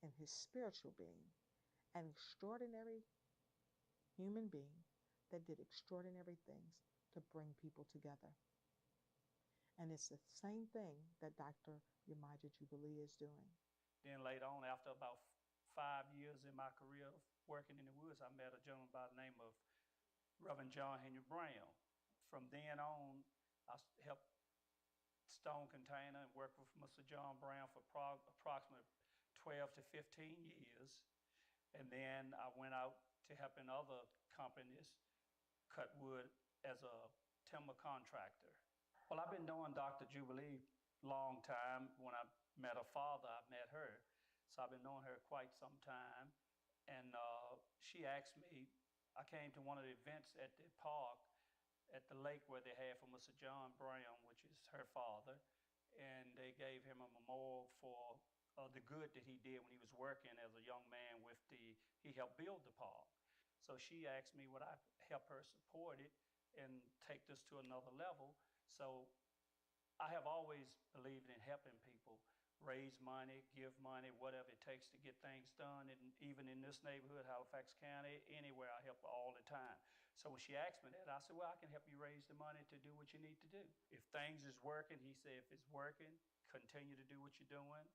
in his spiritual being, an extraordinary human being that did extraordinary things to bring people together. And it's the same thing that Dr. Yamaja Jubilee is doing. Then later on, after about 5 years in my career of working in the woods, I met a gentleman by the name of Reverend John Henry Brown. From then on, I helped Stone Container and worked with Mr. John Brown for approximately 12 to 15 years. And then I went out to helping other companies cut wood as a timber contractor. Well, I've been knowing Dr. Jubilee long time. When I met her father, I met her. So I've been knowing her quite some time. And she asked me, I came to one of the events at the park at the lake where they had for Mr. John Brown, which is her father. And they gave him a memorial for the good that he did when he was working as a young man he helped build the park. So she asked me would I help her support it and take this to another level. So I have always believed in helping people raise money, give money, whatever it takes to get things done. And even in this neighborhood, Halifax County, anywhere, I help all the time. So when she asked me that, I said, well, I can help you raise the money to do what you need to do. If things is working, he said, if it's working, continue to do what you're doing.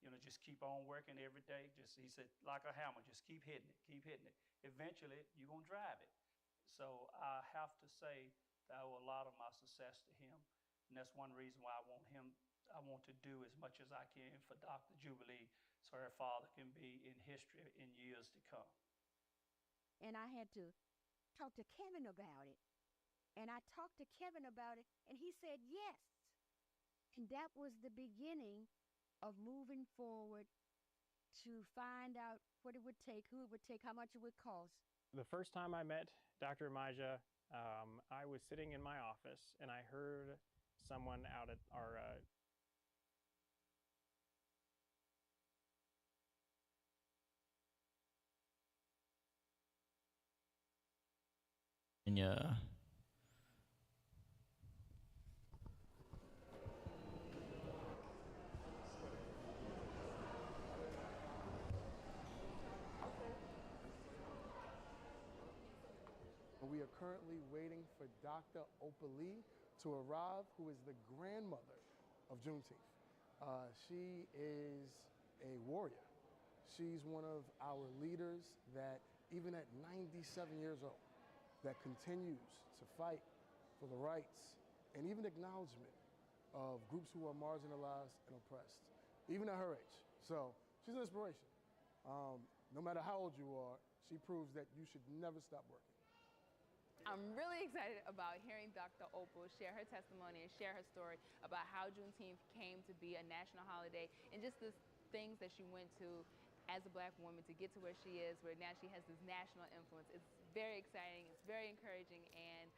You know, just keep on working every day. He said, like a hammer, just keep hitting it, keep hitting it. Eventually, you're going to drive it. So I have to say that I owe a lot of my success to him. And that's one reason why I want to do as much as I can for Dr. Jubilee so her father can be in history in years to come. And I had to talk to Kevin about it. And I talked to Kevin about it, and he said yes. And that was the beginning of moving forward to find out what it would take, who it would take, how much it would cost. The first time I met Dr. Yamaja, I was sitting in my office, and I heard someone out at our We are currently waiting for Dr. Opal Lee to arrive, who is the grandmother of Juneteenth. She is a warrior. She's one of our leaders that, even at 97 years old, that continues to fight for the rights and even acknowledgement of groups who are marginalized and oppressed, even at her age. So she's an inspiration. No matter how old you are, she proves that you should never stop working. I'm really excited about hearing Dr. Opal share her testimony and share her story about how Juneteenth came to be a national holiday and just the things that she went to as a Black woman to get to where she is, where now she has this national influence. It's very exciting, it's very encouraging, and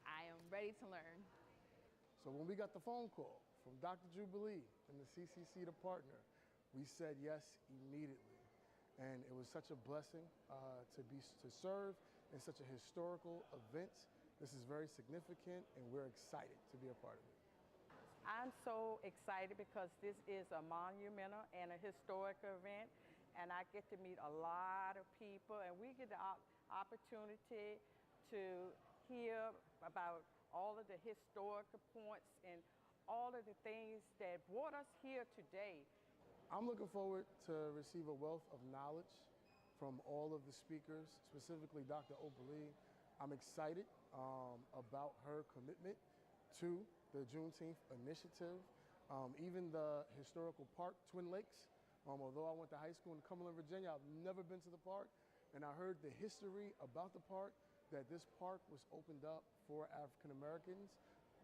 I am ready to learn. So when we got the phone call from Dr. Jubilee and the CCC to partner, we said yes immediately. And it was such a blessing to serve in such a historical event. This is very significant, and we're excited to be a part of it. I'm so excited because this is a monumental and a historic event, and I get to meet a lot of people, and we get the opportunity to hear about all of the historical points and all of the things that brought us here today. I'm looking forward to receive a wealth of knowledge from all of the speakers, specifically Dr. Opal Lee. I'm excited about her commitment to the Juneteenth initiative, even the historical park, Twin Lakes. Although I went to high school in Cumberland, Virginia, I've never been to the park, and I heard the history about the park, that this park was opened up for African Americans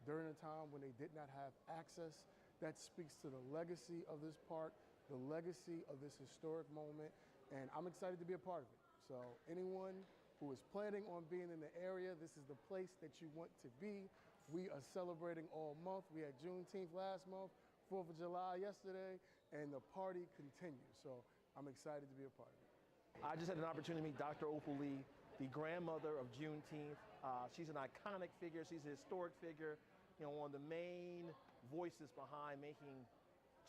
during a time when they did not have access. That speaks to the legacy of this park, the legacy of this historic moment, and I'm excited to be a part of it. So anyone who is planning on being in the area, this is the place that you want to be. We are celebrating all month. We had Juneteenth last month, 4th of July yesterday, and the party continues. So I'm excited to be a part of it. I just had an opportunity to meet Dr. Opal Lee, the grandmother of Juneteenth. She's an iconic figure. She's a historic figure, one of the main voices behind making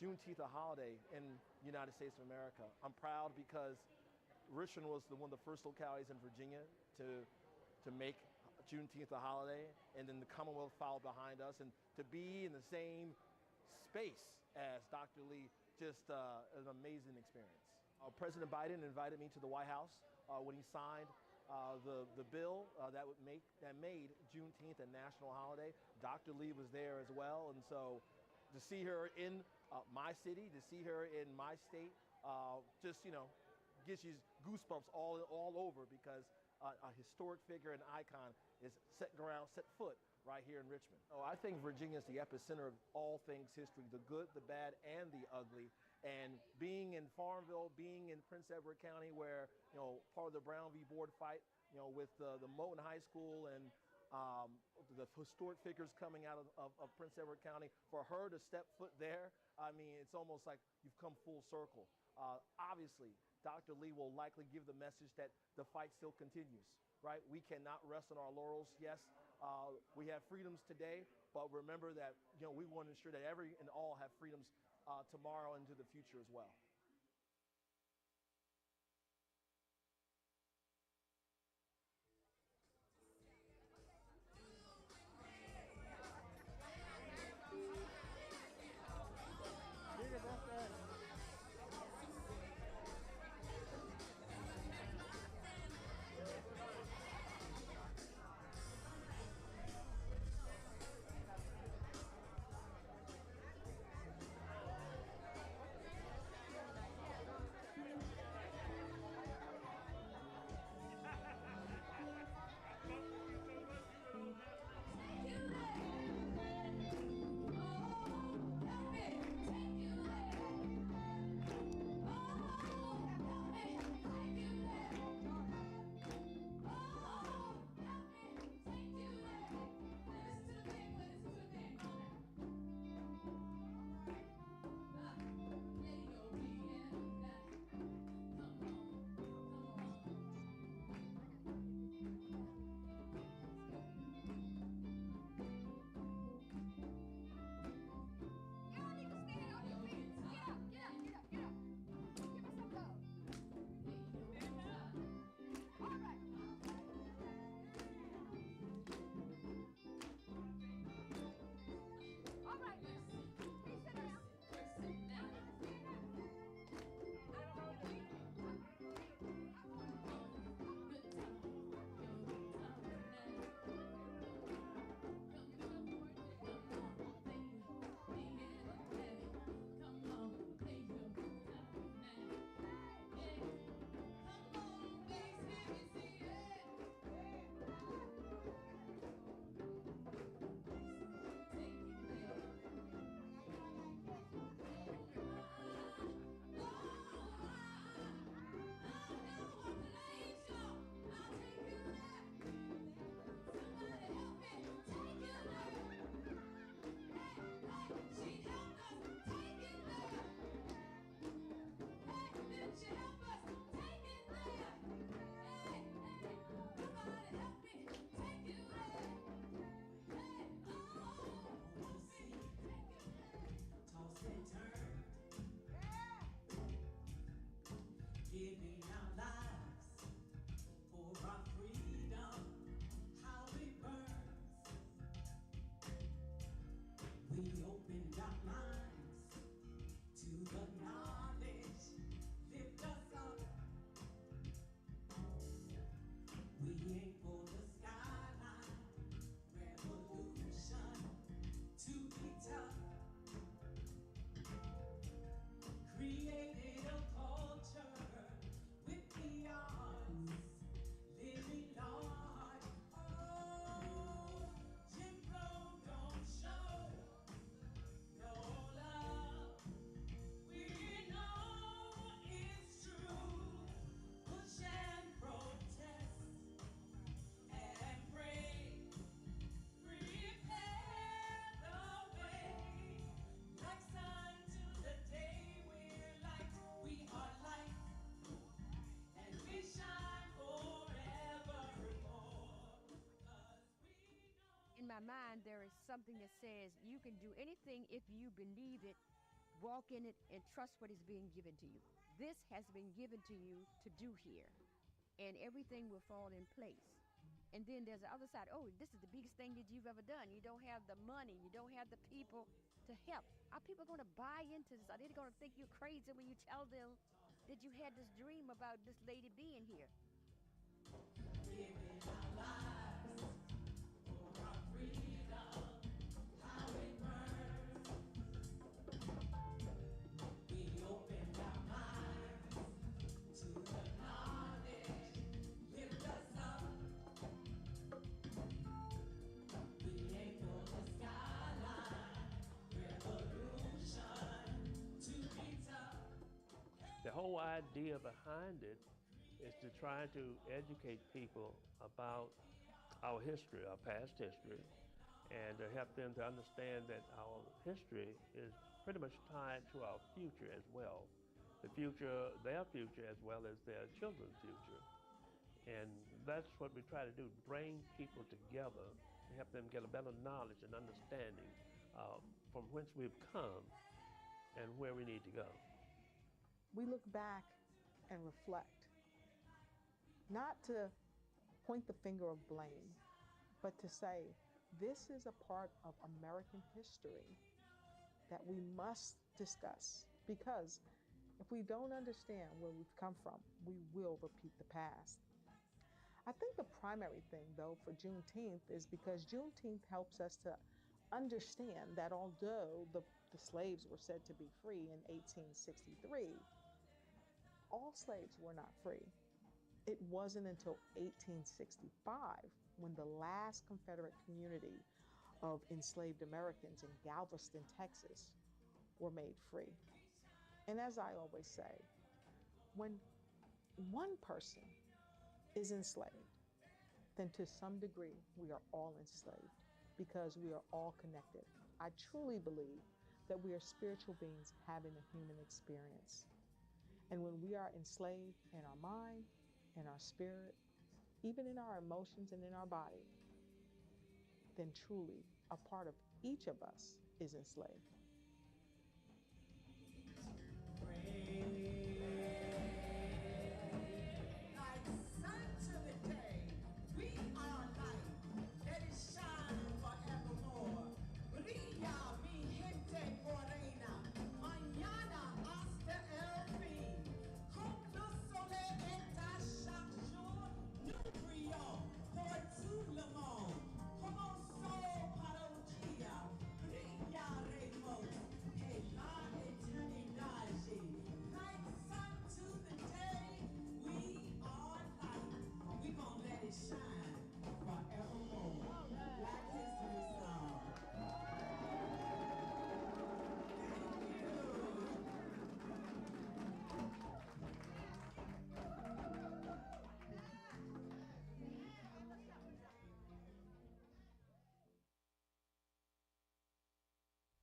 Juneteenth a holiday in the United States of America. I'm proud because Richmond was one of the first localities in Virginia to make Juneteenth a holiday, and then the Commonwealth followed behind us. And to be in the same space as Dr. Lee, just an amazing experience. President Biden invited me to the White House when he signed the bill that made Juneteenth a national holiday. Dr. Lee was there as well, and so to see her in my city, to see her in my state, just gives you goosebumps all over, because a historic figure and icon is set foot right here in Richmond. I think Virginia is the epicenter of all things history, the good, the bad, and the ugly. And being in Farmville, being in Prince Edward County, where part of the Brown v. Board fight, with the Moton High School and the historic figures coming out of Prince Edward County, for her to step foot there, I mean, it's almost like you've come full circle. Obviously, Dr. Lee will likely give the message that the fight still continues, right? We cannot rest on our laurels. Yes, we have freedoms today, but remember that we want to ensure that every and all have freedoms tomorrow and into the future as well. my mind, there is something that says you can do anything if you believe it, walk in it, and trust what is being given to you. This has been given to you to do here, and everything will fall in place. And then there's the other side. Oh, this is the biggest thing that you've ever done. You don't have the money. You don't have the people to help. Are people going to buy into this? Are they going to think you're crazy when you tell them that you had this dream about this lady being here? The whole idea behind it is to try to educate people about our history, our past history, and to help them to understand that our history is pretty much tied to our future as well. The future, their future, as well as their children's future. And that's what we try to do, bring people together to help them get a better knowledge and understanding from whence we've come and where we need to go. We look back and reflect, not to point the finger of blame, but to say, this is a part of American history that we must discuss, because if we don't understand where we've come from, we will repeat the past. I think the primary thing, though, for Juneteenth is because Juneteenth helps us to understand that although the slaves were said to be free in 1863, all slaves were not free. It wasn't until 1865 when the last Confederate community of enslaved Americans in Galveston, Texas, were made free. And as I always say, when one person is enslaved, then to some degree we are all enslaved because we are all connected. I truly believe that we are spiritual beings having a human experience. And when we are enslaved in our mind, in our spirit, even in our emotions and in our body, then truly a part of each of us is enslaved.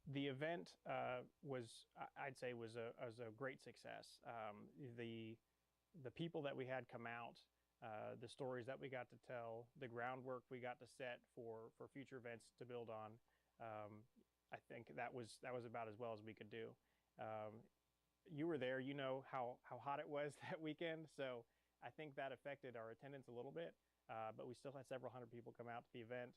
The event I'd say, was a great success. The people that we had come out, the stories that we got to tell, the groundwork we got to set for future events to build on, I think that was about as well as we could do. You were there, you know how hot it was that weekend, so I think that affected our attendance a little bit, but we still had several hundred people come out to the event.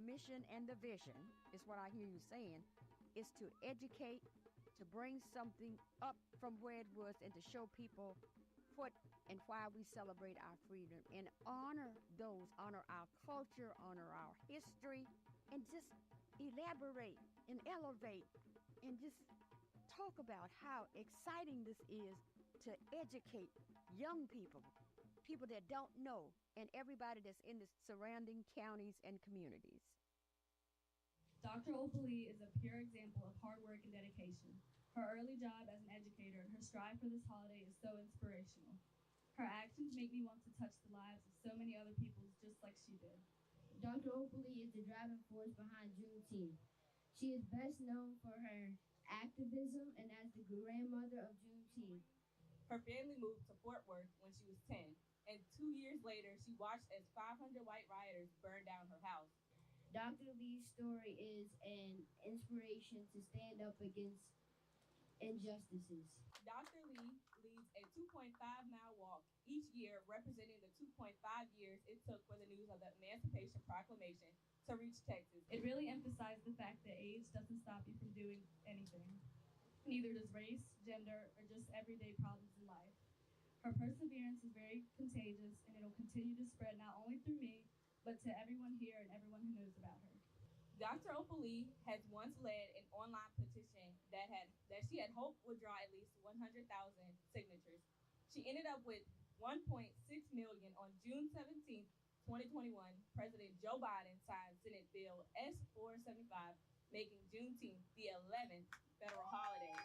mission and the vision, is what I hear you saying, is to educate, to bring something up from where it was, and to show people what and why we celebrate our freedom and honor those, honor our culture, honor our history, and just elaborate and elevate and just talk about how exciting this is to educate young people, people that don't know, and everybody that's in the surrounding counties and communities. Dr. Opali is a pure example of hard work and dedication. Her early job as an educator and her strive for this holiday is so inspirational. Her actions make me want to touch the lives of so many other people just like she did. Dr. Opali is the driving force behind Juneteenth. She is best known for her activism and as the grandmother of Juneteenth. Her family moved to Fort Worth when she was 10, and 2 years later, she watched as 500 white rioters burned down her house. Dr. Lee's story is an inspiration to stand up against injustices. Dr. Lee leads a 2.5-mile walk each year representing the 2.5 years it took for the news of the Emancipation Proclamation to reach Texas. It really emphasized the fact that age doesn't stop you from doing anything. Neither does race, gender, or just everyday problems in life. Her perseverance is very contagious, and it'll continue to spread not only through me, but to everyone here and everyone who knows about her. Dr. Opali has once led an online petition that she had hoped would draw at least 100,000 signatures. She ended up with 1.6 million on June 17, 2021. President Joe Biden signed Senate Bill S-475, making Juneteenth the 11th federal holiday.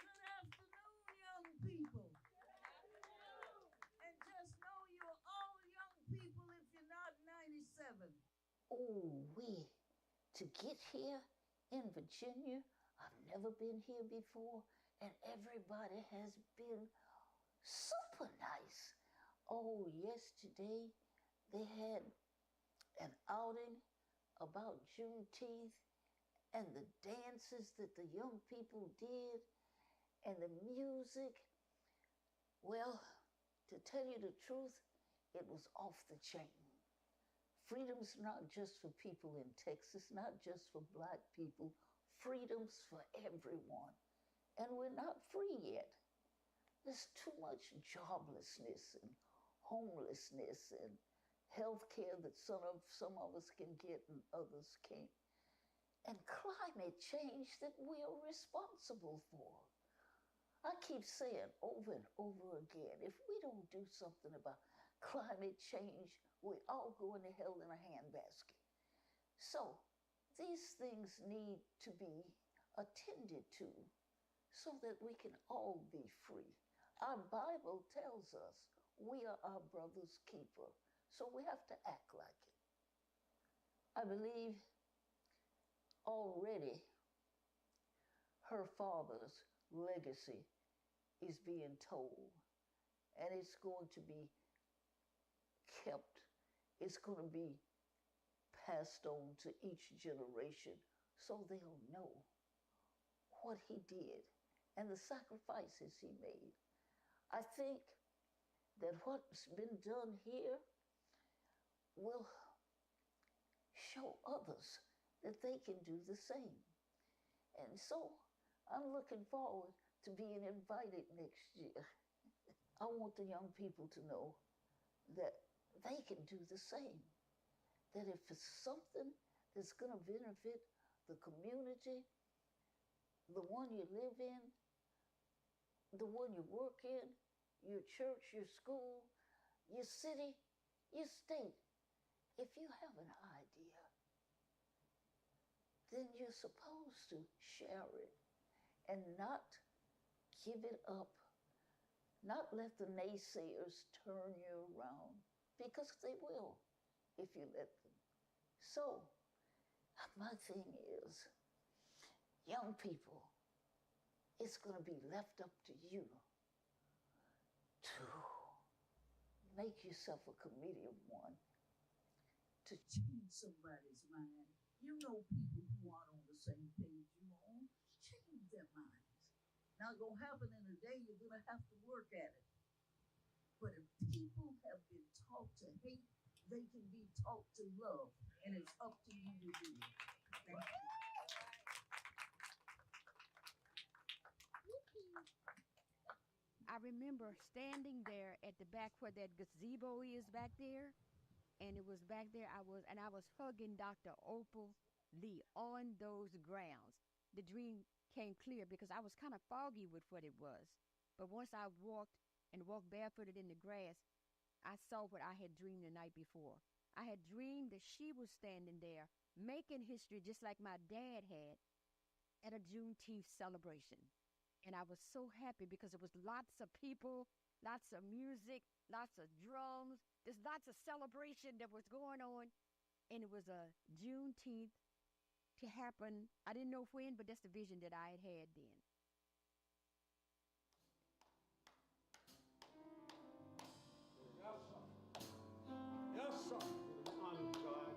Good afternoon, young people. And just know you're all young people if you're not 97. Oh, to get here in Virginia, I've never been here before, and everybody has been super nice. Oh, yesterday they had an outing about Juneteenth and the dances that the young people did and the music. Well, to tell you the truth, it was off the chain. Freedom's not just for people in Texas, not just for Black people. Freedom's for everyone. And we're not free yet. There's too much joblessness and homelessness and health care that some of us can get and others can't. And climate change that we are responsible for. I keep saying over and over again, if we don't do something about climate change, we all go into hell in a handbasket. So these things need to be attended to so that we can all be free. Our Bible tells us we are our brother's keeper, so we have to act like it. I believe already her father's legacy is being told, and it's going to be kept. It's going to be passed on to each generation so they'll know what he did and the sacrifices he made. I think that what's been done here will show others that they can do the same. And so I'm looking forward to being invited next year. I want the young people to know that they can do the same. That if it's something that's going to benefit the community, the one you live in, the one you work in, your church, your school, your city, your state, if you have an idea, then you're supposed to share it and not give it up, not let the naysayers turn you around, because they will if you let them. So, my thing is, young people, it's going to be left up to you to make yourself a committee of one to change somebody's mind. You know people who aren't on the same page you are. Change their minds. Not going to happen in a day. You're going to have to work at it. But if people have been taught to hate, they can be taught to love, and it's up to you to do it. Thank you. I remember standing there at the back where that gazebo is back there, and it was back there I was hugging Dr. Opal Lee on those grounds. The dream came clear because I was kind of foggy with what it was. But once I walked barefooted in the grass, I saw what I had dreamed the night before. I had dreamed that she was standing there making history just like my dad had at a Juneteenth celebration. And I was so happy because there was lots of people, lots of music, lots of drums. There's lots of celebration that was going on. And it was a Juneteenth to happen. I didn't know when, but that's the vision that I had then. Yes, sir. Honor of God,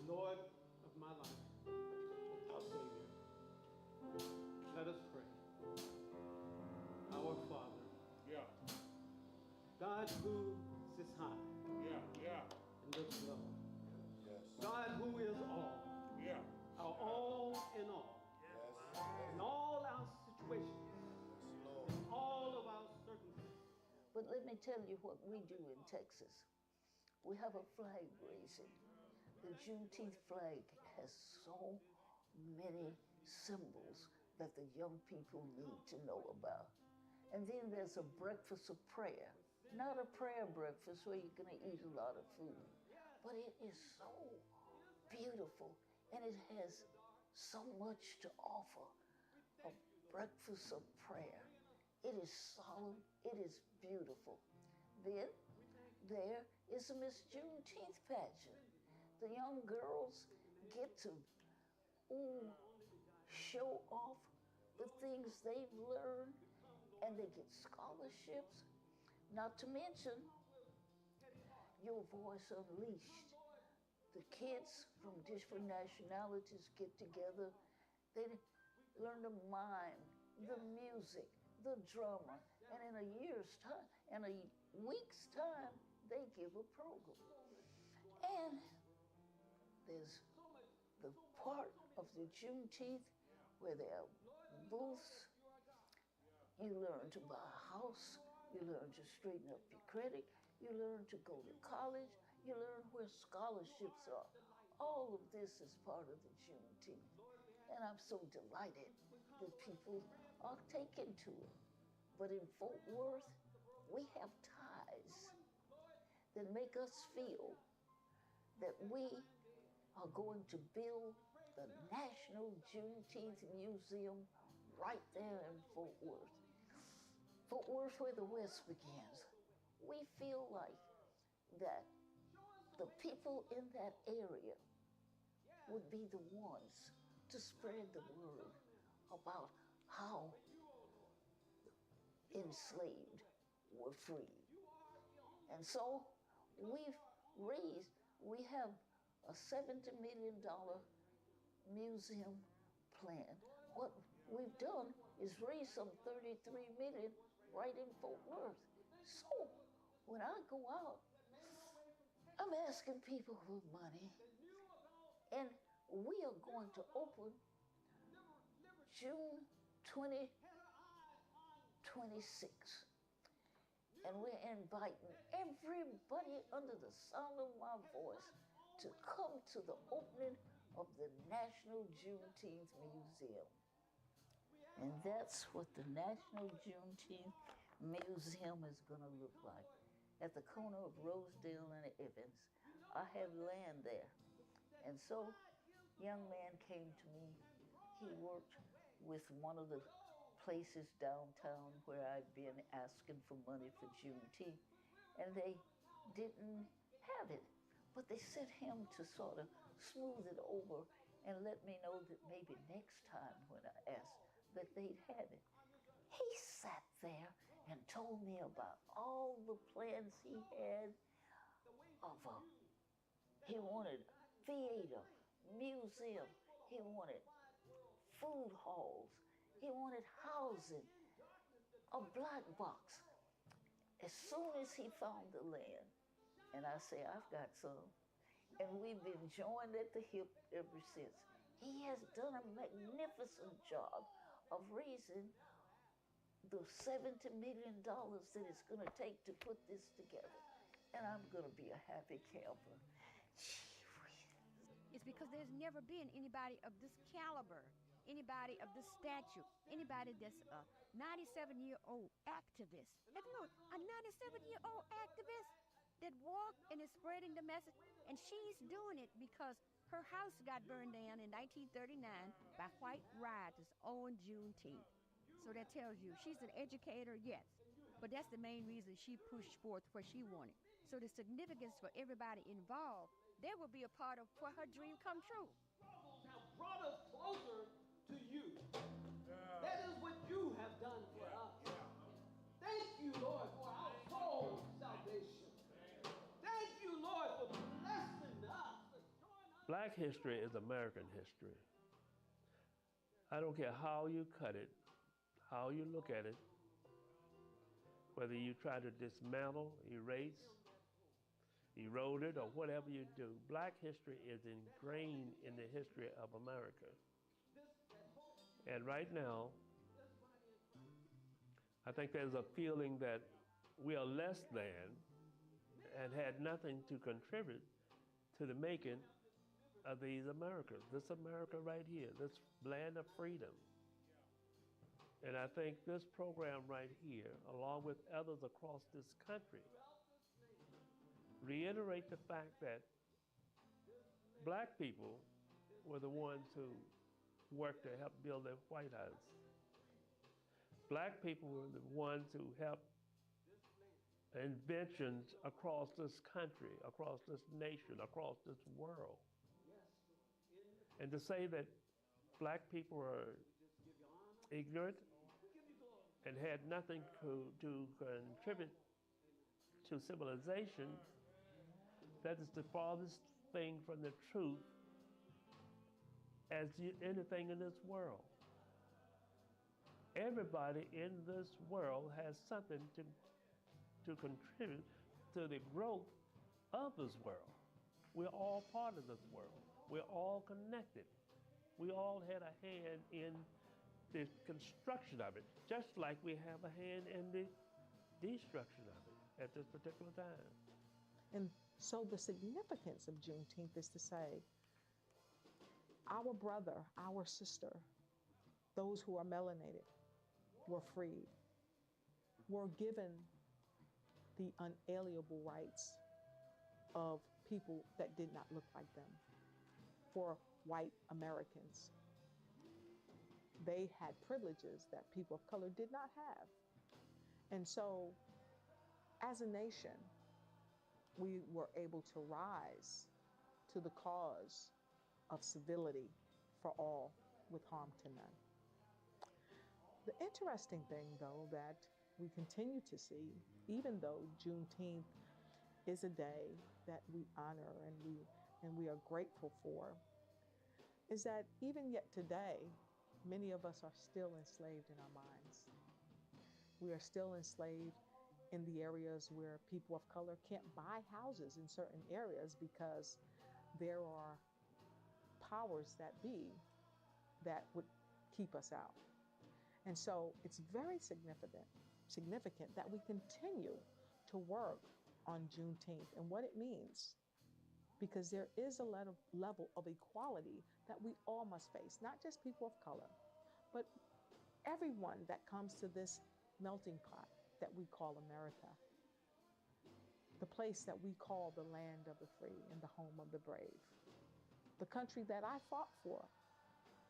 Lord of my life, our Savior. Let us pray. Our Father. Yeah. God who sits high. Yeah. And looks low. Yes. God who is all. Yeah. Our all in all. Yes. In all our situations. Yes, Lord. In all of our circumstances. But let me tell you what we do in Texas. We have a flag raising. The Juneteenth flag has so many symbols that the young people need to know about. And then there's a breakfast of prayer. Not a prayer breakfast where you're going to eat a lot of food, but it is so beautiful and it has so much to offer. A breakfast of prayer. It is solemn, it is beautiful. Then there is a Miss Juneteenth pageant. The young girls get to show off the things they've learned, and they get scholarships. Not to mention Your Voice Unleashed. The kids from different nationalities get together. They learn to mime, the music, the drama, and in a year's time, in a week's time, they give a program. And there's the part of the Juneteenth where there are booths. You learn to buy a house. You learn to straighten up your credit. You learn to go to college. You learn where scholarships are. All of this is part of the Juneteenth. And I'm so delighted that people are taken to it. But in Fort Worth, we have ties that make us feel that we are going to build the National Juneteenth Museum right there in Fort Worth. Fort Worth, where the West begins. We feel like that the people in that area would be the ones to spread the word about how enslaved were freed. And so we have a $70 million museum plan. What we've done is raise some $33 million right in Fort Worth. So when I go out, I'm asking people for money. And we are going to open June 2026. And we're inviting everybody under the sound of my voice to come to the opening of the National Juneteenth Museum. And that's what the National Juneteenth Museum is going to look like. At the corner of Rosedale and Evans, I have land there. And so, a young man came to me. He worked with one of the places downtown where I've been asking for money for Juneteenth, and they didn't have it. But they sent him to sort of smooth it over and let me know that maybe next time when I asked that they'd have it. He sat there and told me about all the plans he had he wanted theater, museum, he wanted food halls, he wanted housing, a black box. As soon as he found the land, and I say, I've got some, and we've been joined at the hip ever since. He has done a magnificent job of raising the $70 million that it's going to take to put this together. And I'm going to be a happy camper. It's because there's never been anybody of this caliber, anybody of this stature, anybody that's a 97-year-old activist. Have you know, a 97-year-old activist that walked and is spreading the message, and she's doing it because her house got burned down in 1939 by white rioters on Juneteenth. So that tells you she's an educator, yes, but that's the main reason she pushed forth what she wanted. So the significance for everybody involved, they will be a part of for her dream come true. Have brought us closer to you. That is what you have done for us. Thank you, Lord, for our soul salvation. Thank you, Lord, for blessing us. Black history is American history. I don't care how you cut it, how you look at it, whether you try to dismantle, erase, erode it, or whatever you do. Black history is ingrained in the history of America. And right now, I think there's a feeling that we are less than and had nothing to contribute to the making of these Americas, this America right here, this land of freedom. And I think this program right here, along with others across this country, reiterate the fact that Black people were the ones who worked to help build the White House. Black people were the ones who helped inventions across this country, across this nation, across this world. And to say that Black people are ignorant and had nothing to contribute to civilization, that is the farthest thing from the truth as anything in this world. Everybody in this world has something to contribute to the growth of this world. We're all part of this world. We're all connected. We all had a hand in the construction of it, just like we have a hand in the destruction of it at this particular time. And so the significance of Juneteenth is to say, our brother, our sister, those who are melanated, were freed, were given the unalienable rights of people that did not look like them. For white Americans, they had privileges that people of color did not have. And so, as a nation, we were able to rise to the cause of civility for all with harm to none. The interesting thing, though, that we continue to see, even though Juneteenth is a day that we honor and we are grateful for, is that even yet today, many of us are still enslaved in our minds. We are still enslaved in the areas where people of color can't buy houses in certain areas because there are powers that be that would keep us out. And so it's very significant that we continue to work on Juneteenth and what it means, because there is a level of equality that we all must face, not just people of color, but everyone that comes to this melting pot that we call America, the place that we call the land of the free and the home of the brave, the country that I fought for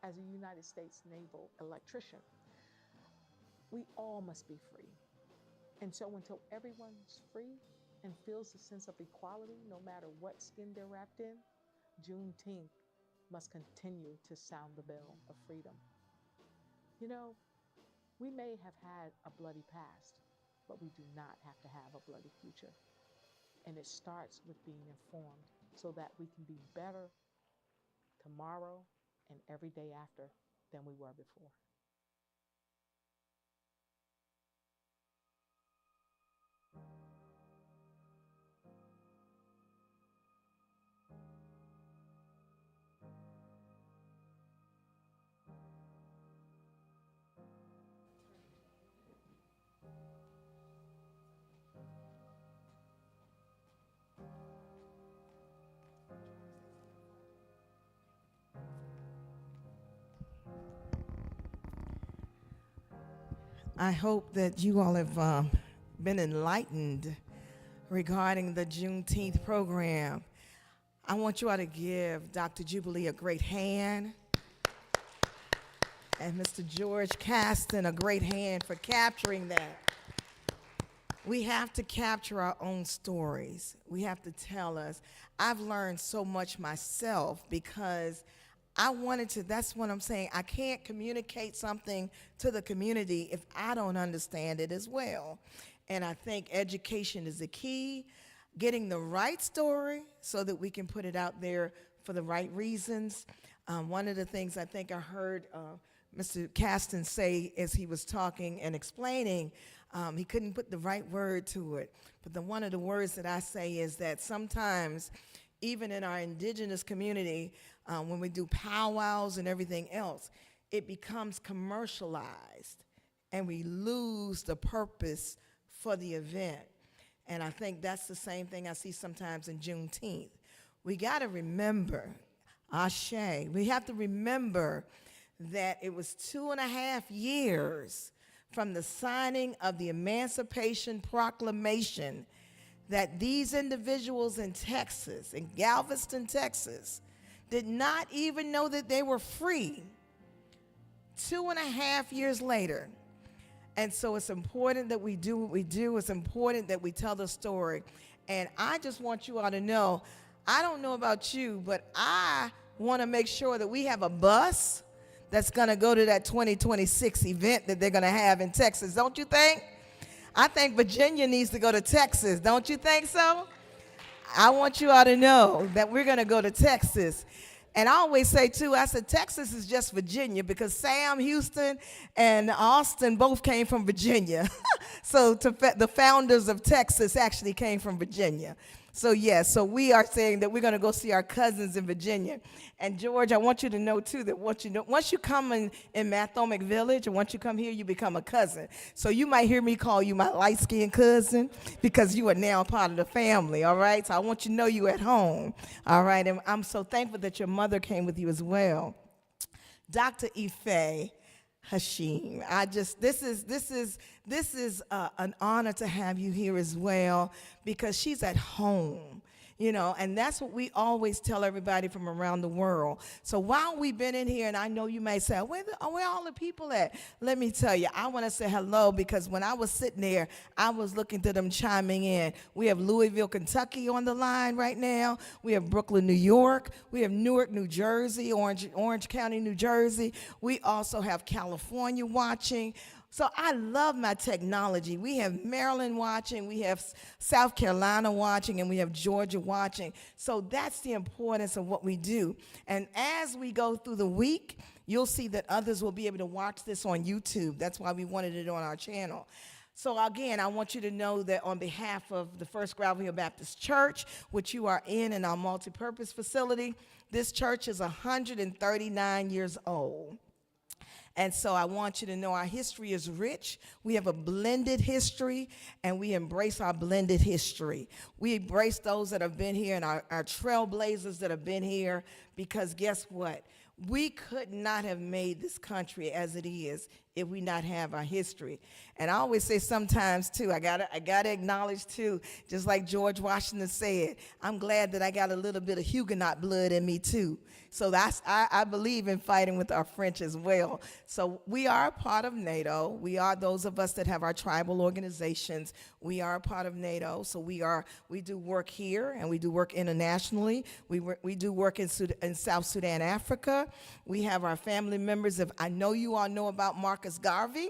as a United States naval electrician. We all must be free. And so until everyone's free and feels a sense of equality, no matter what skin they're wrapped in, Juneteenth must continue to sound the bell of freedom. You know, we may have had a bloody past, but we do not have to have a bloody future. And it starts with being informed so that we can be better tomorrow and every day after than we were before. I hope that you all have been enlightened regarding the Juneteenth program. I want you all to give Dr. Jubilee a great hand and Mr. George Caston a great hand for capturing that. We have to capture our own stories. We have to tell us. I've learned so much myself because I wanted to, that's what I'm saying. I can't communicate something to the community if I don't understand it as well. And I think education is the key, getting the right story so that we can put it out there for the right reasons. One of the things I think I heard Mr. Caston say as he was talking and explaining, he couldn't put the right word to it. But one of the words that I say is that sometimes, even in our indigenous community, when we do powwows and everything else, it becomes commercialized and we lose the purpose for the event. And I think that's the same thing I see sometimes in Juneteenth. We got to remember, Ashe, we have to remember that it was 2.5 years from the signing of the Emancipation Proclamation that these individuals in Texas, in Galveston, Texas, did not even know that they were free 2.5 years later. And so it's important that we do what we do. It's important that we tell the story. And I just want you all to know, I don't know about you, but I want to make sure that we have a bus that's going to go to that 2026 event that they're going to have in Texas. Don't you think? I think Virginia needs to go to Texas. Don't you think so? I want you all to know that we're going to go to Texas. And I always say, too, I said, Texas is just Virginia because Sam Houston and Austin both came from Virginia. So the founders of Texas actually came from Virginia. So, yes, so we are saying that we're going to go see our cousins in Virginia. And, George, I want you to know, too, that once you come in Mathomic Village, and once you come here, you become a cousin. So you might hear me call you my light-skinned cousin because you are now part of the family, all right? So I want you to know you at home, all right? And I'm so thankful that your mother came with you as well. Dr. Ife Hashim, this is an honor to have you here as well because she's at home, you know, and that's what we always tell everybody from around the world. So while we've been in here, and I know you may say, where all the people at? Let me tell you, I want to say hello because when I was sitting there, I was looking to them chiming in. We have Louisville, Kentucky on the line right now. We have Brooklyn, New York. We have Newark, New Jersey, Orange County, New Jersey. We also have California watching. So I love my technology. We have Maryland watching, we have South Carolina watching, and we have Georgia watching. So that's the importance of what we do. And as we go through the week, you'll see that others will be able to watch this on YouTube. That's why we wanted it on our channel. So again, I want you to know that on behalf of the First Gravel Hill Baptist Church, which you are in our multipurpose facility, this church is 139 years old. And so I want you to know our history is rich. We have a blended history, and we embrace our blended history. We embrace those that have been here and our trailblazers that have been here because guess what? We could not have made this country as it is if we not have our history. And I always say sometimes, too, I gotta acknowledge, too, just like George Washington said, I'm glad that I got a little bit of Huguenot blood in me, too. So I believe in fighting with our French as well. So we are a part of NATO. We are those of us that have our tribal organizations. We are a part of NATO. So we do work here and we do work internationally. We do work in South Sudan, Africa. We have our family members. I know you all know about Marcus Garvey.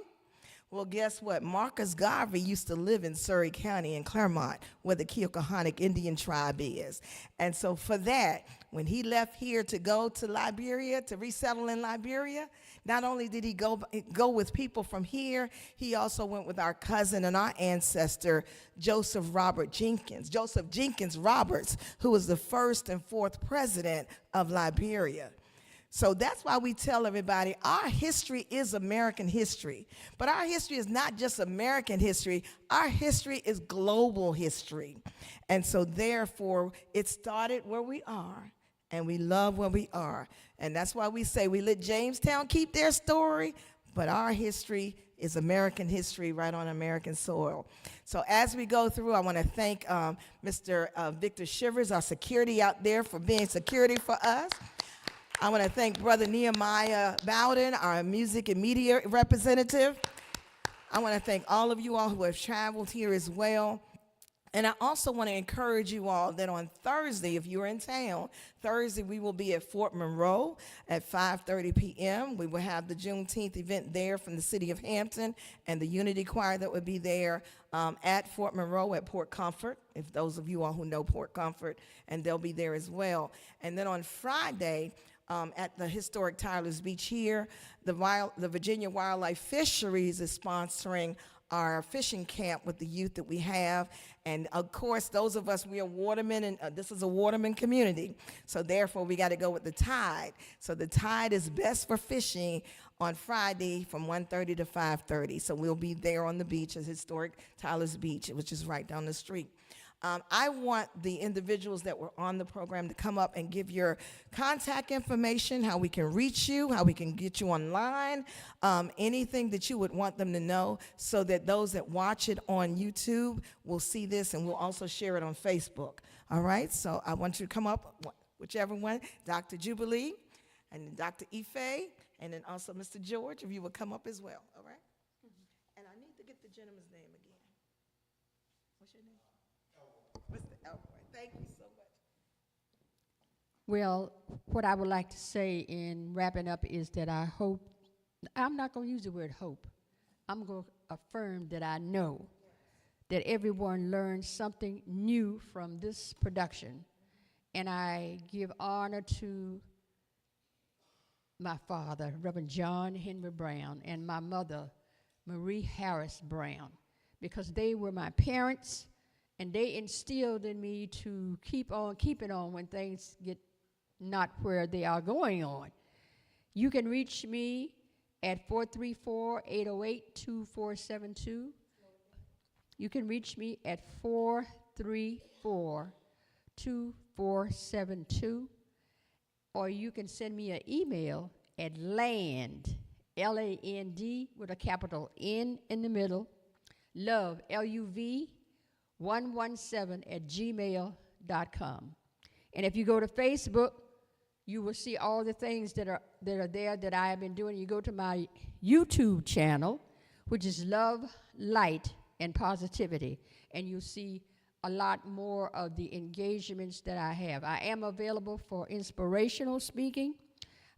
Well, guess what? Marcus Garvey used to live in Surrey County in Claremont, where the Keokahonic Indian tribe is. And so for that, when he left here to go to Liberia, to resettle in Liberia, not only did he go with people from here, he also went with our cousin and our ancestor, Joseph Jenkins Roberts, who was the first and fourth president of Liberia. So that's why we tell everybody our history is American history. But our history is not just American history. Our history is global history. And so therefore, it started where we are, and we love where we are. And that's why we say we let Jamestown keep their story, but our history is American history right on American soil. So as we go through, I want to thank Mr. Victor Shivers, our security out there, for being security for us. I want to thank Brother Nehemiah Bowden, our music and media representative. I want to thank all of you all who have traveled here as well. And I also want to encourage you all that on Thursday, if you're in town, Thursday we will be at Fort Monroe at 5:30 p.m. We will have the Juneteenth event there from the city of Hampton and the Unity Choir that will be there at Fort Monroe at Port Comfort, if those of you all who know Port Comfort, and they'll be there as well. And then on Friday, at the historic Tyler's Beach here, the Virginia Wildlife Fisheries is sponsoring our fishing camp with the youth that we have. And of course, those of us, we are watermen, and this is a waterman community. So therefore, we got to go with the tide. So the tide is best for fishing on Friday from 1:30 to 5:30. So we'll be there on the beach at historic Tyler's Beach, which is right down the street. I want the individuals that were on the program to come up and give your contact information, how we can reach you, how we can get you online, anything that you would want them to know, so that those that watch it on YouTube will see this, and we'll also share it on Facebook. All right, so I want you to come up, whichever one, Dr. Jubilee and Dr. Ife, and then also Mr. George, if you would come up as well, all right? And I need to get the gentleman's name again. What's your name? Mr. Elroy, thank you so much. Well, what I would like to say in wrapping up is that I hope, I'm not going to use the word hope. I'm going to affirm that I know that everyone learned something new from this production. And I give honor to my father, Reverend John Henry Brown, and my mother, Marie Harris Brown, because they were my parents. And they instilled in me to keep on keeping on when things get not where they are going on. You can reach me at 434-808-2472. You can reach me at 434-2472. Or you can send me an email at land, L-A-N-D, with a capital N in the middle, love, L-U-V, 117@gmail.com. And if you go to Facebook, you will see all the things that are there that I have been doing. You go to my YouTube channel, which is Love, Light, and Positivity, and you'll see a lot more of the engagements that I have. I am available for inspirational speaking.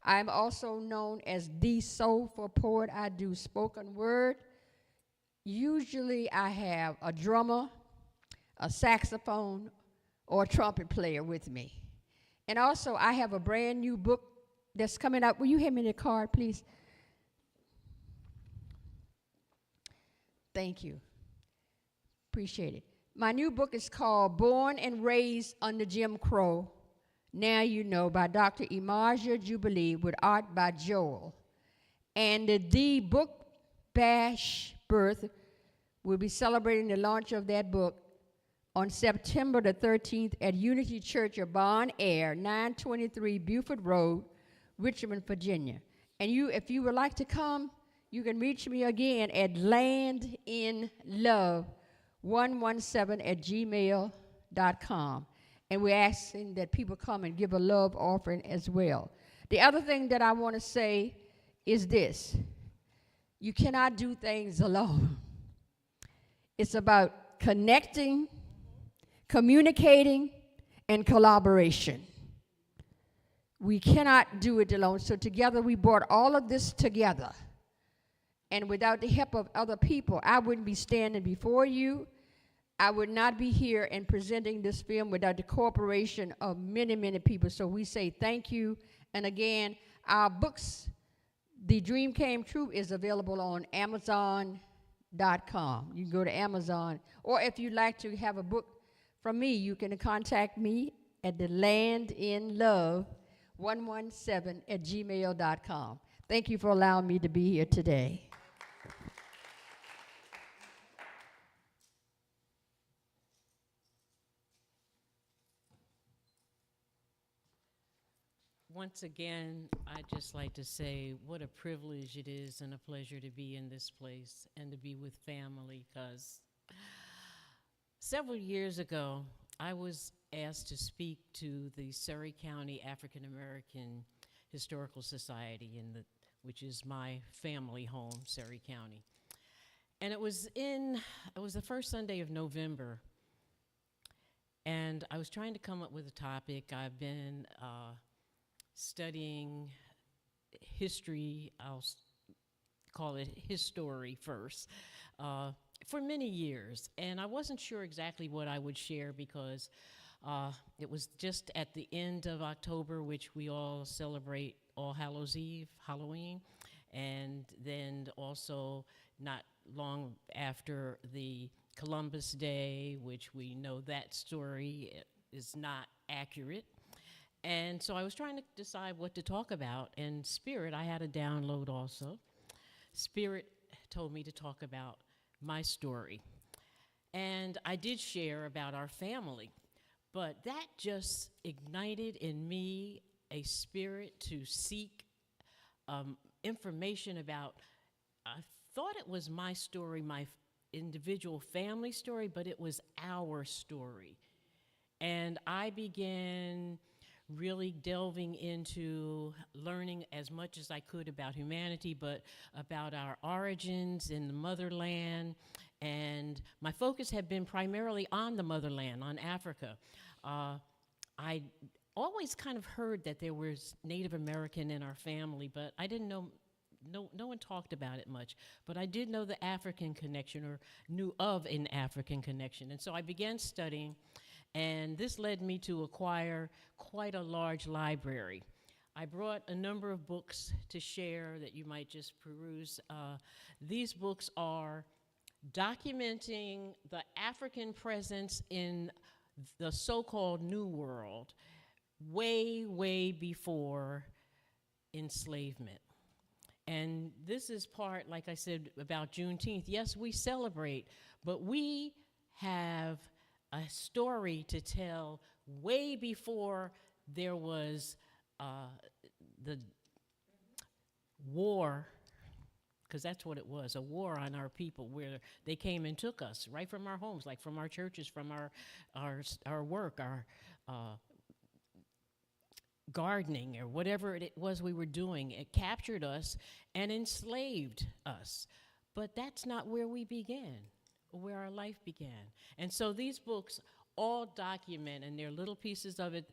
I'm also known as the Soulful Poet. I do spoken word. Usually I have a drummer, a saxophone, or a trumpet player with me. And also, I have a brand new book that's coming out. Will you hand me the card, please? Thank you. Appreciate it. My new book is called Born and Raised Under Jim Crow, Now You Know, by Dr. Imaja Jubilee, with art by Joel. And the book bash birth, we'll be celebrating the launch of that book on September the 13th at Unity Church of Bon Air, 923 Buford Road, Richmond, Virginia. And if you would like to come, you can reach me again at landinlove117@gmail.com. And we're asking that people come and give a love offering as well. The other thing that I want to say is this: you cannot do things alone. It's about connecting, communicating, and collaboration. We cannot do it alone. So together we brought all of this together. And without the help of other people, I wouldn't be standing before you. I would not be here and presenting this film without the cooperation of many, many people. So we say thank you. And again, our books, The Dream Came True, is available on Amazon.com. You can go to Amazon. Or if you'd like to have a book from me, you can contact me at the landinlove117@gmail.com. Thank you for allowing me to be here today. Once again, I'd just like to say what a privilege it is and a pleasure to be in this place and to be with family, because several years ago, I was asked to speak to the Surrey County African American Historical Society, which is my family home, Surrey County. And it was the first Sunday of November, and I was trying to come up with a topic. I've been studying history, I'll call it history first, for many years. And I wasn't sure exactly what I would share because it was just at the end of October, which we all celebrate All Hallows Eve, Halloween, and then also not long after the Columbus Day, which we know that story is not accurate. And so I was trying to decide what to talk about, and Spirit, I had a download also. Spirit told me to talk about my story. And I did share about our family, but that just ignited in me a spirit to seek information about, I thought it was my story, my individual family story, but it was our story. And I began really delving into learning as much as I could about humanity, but about our origins in the motherland. And my focus had been primarily on the motherland, on Africa. I always kind of heard that there was Native American in our family, but I didn't know, no one talked about it much. But I did know the African connection, or knew of an African connection. And so I began studying, and this led me to acquire quite a large library. I brought a number of books to share that you might just peruse. These books are documenting the African presence in the so-called New World way, way before enslavement. And this is part, like I said, about Juneteenth. Yes, we celebrate, but we have a story to tell way before there was the war, because that's what it was, a war on our people, where they came and took us right from our homes, like from our churches, from our work, our gardening, or whatever it was we were doing. It captured us and enslaved us. But that's not where we began, where our life began. And so these books all document, and they're little pieces of it.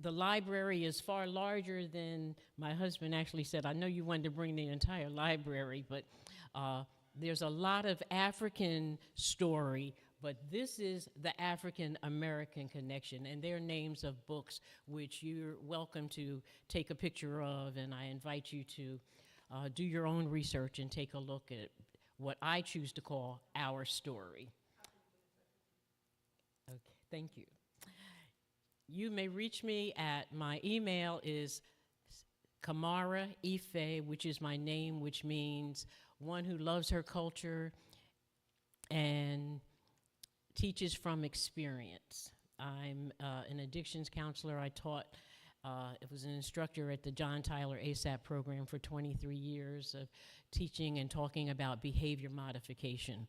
The library is far larger than my husband actually said. I know you wanted to bring the entire library, but there's a lot of African story, but this is the African American connection, and they're names of books which you're welcome to take a picture of, and I invite you to do your own research and take a look at what I choose to call our story. Okay, thank you. You may reach me at, my email is Kamara Ife, which is my name, which means one who loves her culture and teaches from experience. I'm an addictions counselor. I taught, it was an instructor at the John Tyler ASAP program for 23 years of teaching and talking about behavior modification.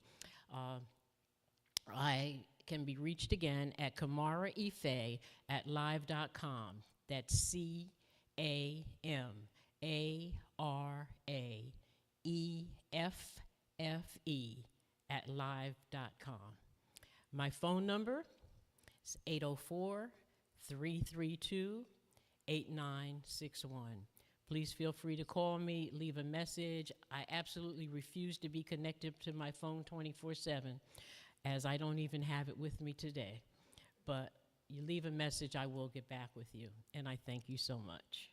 I can be reached again at kamaraife@live.com. That's CAMARAEFFE@live.com. My phone number is 804-332-8961. Please feel free to call me, leave a message. I absolutely refuse to be connected to my phone 24/7, as I don't even have it with me today. But you leave a message, I will get back with you. And I thank you so much.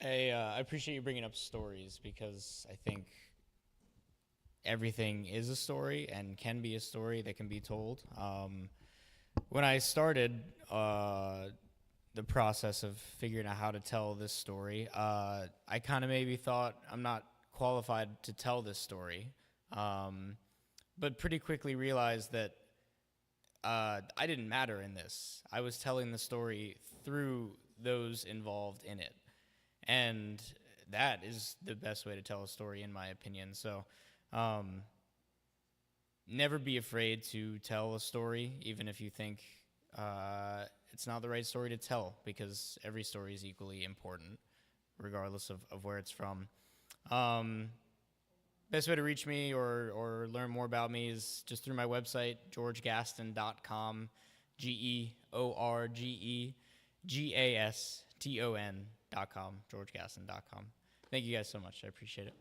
I appreciate you bringing up stories, because I think everything is a story and can be a story that can be told. When I started the process of figuring out how to tell this story, I kind of maybe thought I'm not qualified to tell this story, But pretty quickly realized that I didn't matter in this. I was telling the story through those involved in it. And that is the best way to tell a story, in my opinion. So never be afraid to tell a story, even if you think it's not the right story to tell, because every story is equally important, regardless of where it's from. Best way to reach me or learn more about me is just through my website, georgegaston.com, GeorgeGaston.com, georgegaston.com. Thank you guys so much. I appreciate it.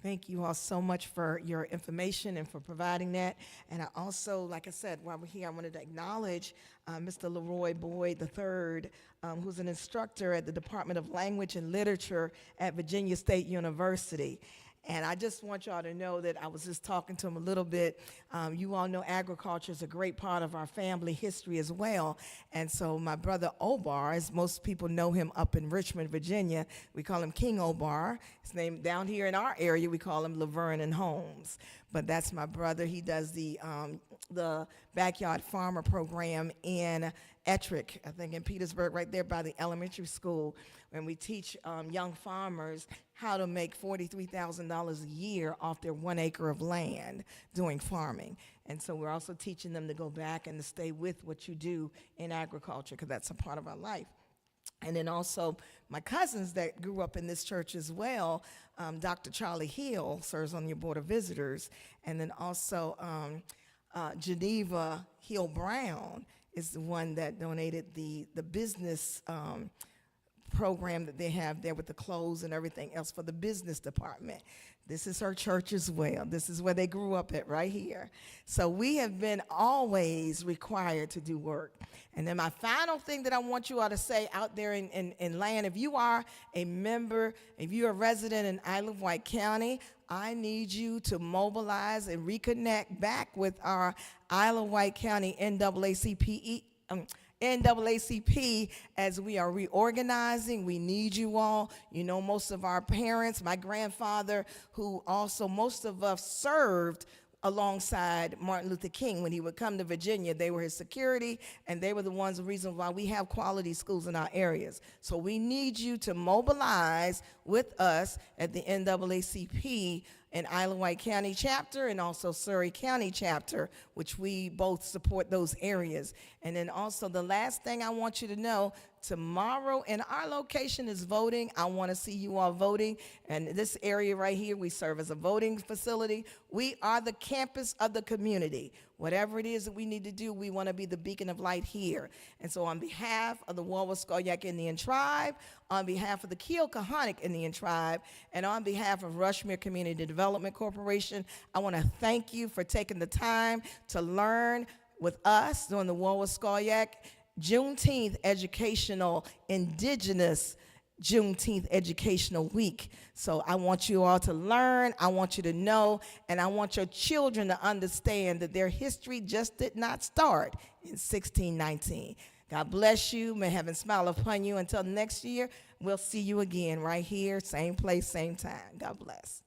Thank you all so much for your information and for providing that. And I also, like I said, while we're here, I wanted to acknowledge Mr. Leroy Boyd III, who's an instructor at the Department of Language and Literature at Virginia State University. And I just want y'all to know that I was just talking to him a little bit. You all know agriculture is a great part of our family history as well. And so my brother Obar, as most people know him up in Richmond, Virginia, we call him King Obar. His name down here in our area, we call him Laverne and Holmes. But that's my brother. He does the backyard farmer program in Ettrick, I think in Petersburg, right there by the elementary school, and we teach young farmers how to make $43,000 a year off their 1 acre of land doing farming. And so we're also teaching them to go back and to stay with what you do in agriculture, because that's a part of our life. And then also my cousins that grew up in this church as well, Dr. Charlie Hill serves on your Board of Visitors, and then also Geneva Hill Brown is the one that donated the business program that they have there with the clothes and everything else for the business department. This is her church as well. This is where they grew up at, right here. So we have been always required to do work. And then my final thing that I want you all to say out there in land, if you are a member, if you're a resident in Isle of Wight County, I need you to mobilize and reconnect back with our Isle of Wight County NAACP as we are reorganizing. We need you all. You know, most of our parents, my grandfather, who also most of us served alongside Martin Luther King when he would come to Virginia. They were his security, and they were the ones, the reason why we have quality schools in our areas. So we need you to mobilize with us at the NAACP in Isle of Wight County chapter and also Surrey County chapter, which we both support those areas. And then also the last thing I want you to know, tomorrow in our location is voting. I want to see you all voting. And this area right here, we serve as a voting facility. We are the campus of the community. Whatever it is that we need to do, we want to be the beacon of light here. And so on behalf of the Wawascoyak Indian Tribe, on behalf of the Keel-Kahonic Indian Tribe, and on behalf of Rushmere Community Development Corporation, I want to thank you for taking the time to learn with us during the Wawascoyak Juneteenth Educational Indigenous Juneteenth Educational Week. So I want you all to learn, I want you to know, and I want your children to understand that their history just did not start in 1619. God bless you. May heaven smile upon you. Until next year, we'll see you again right here, same place, same time. God bless.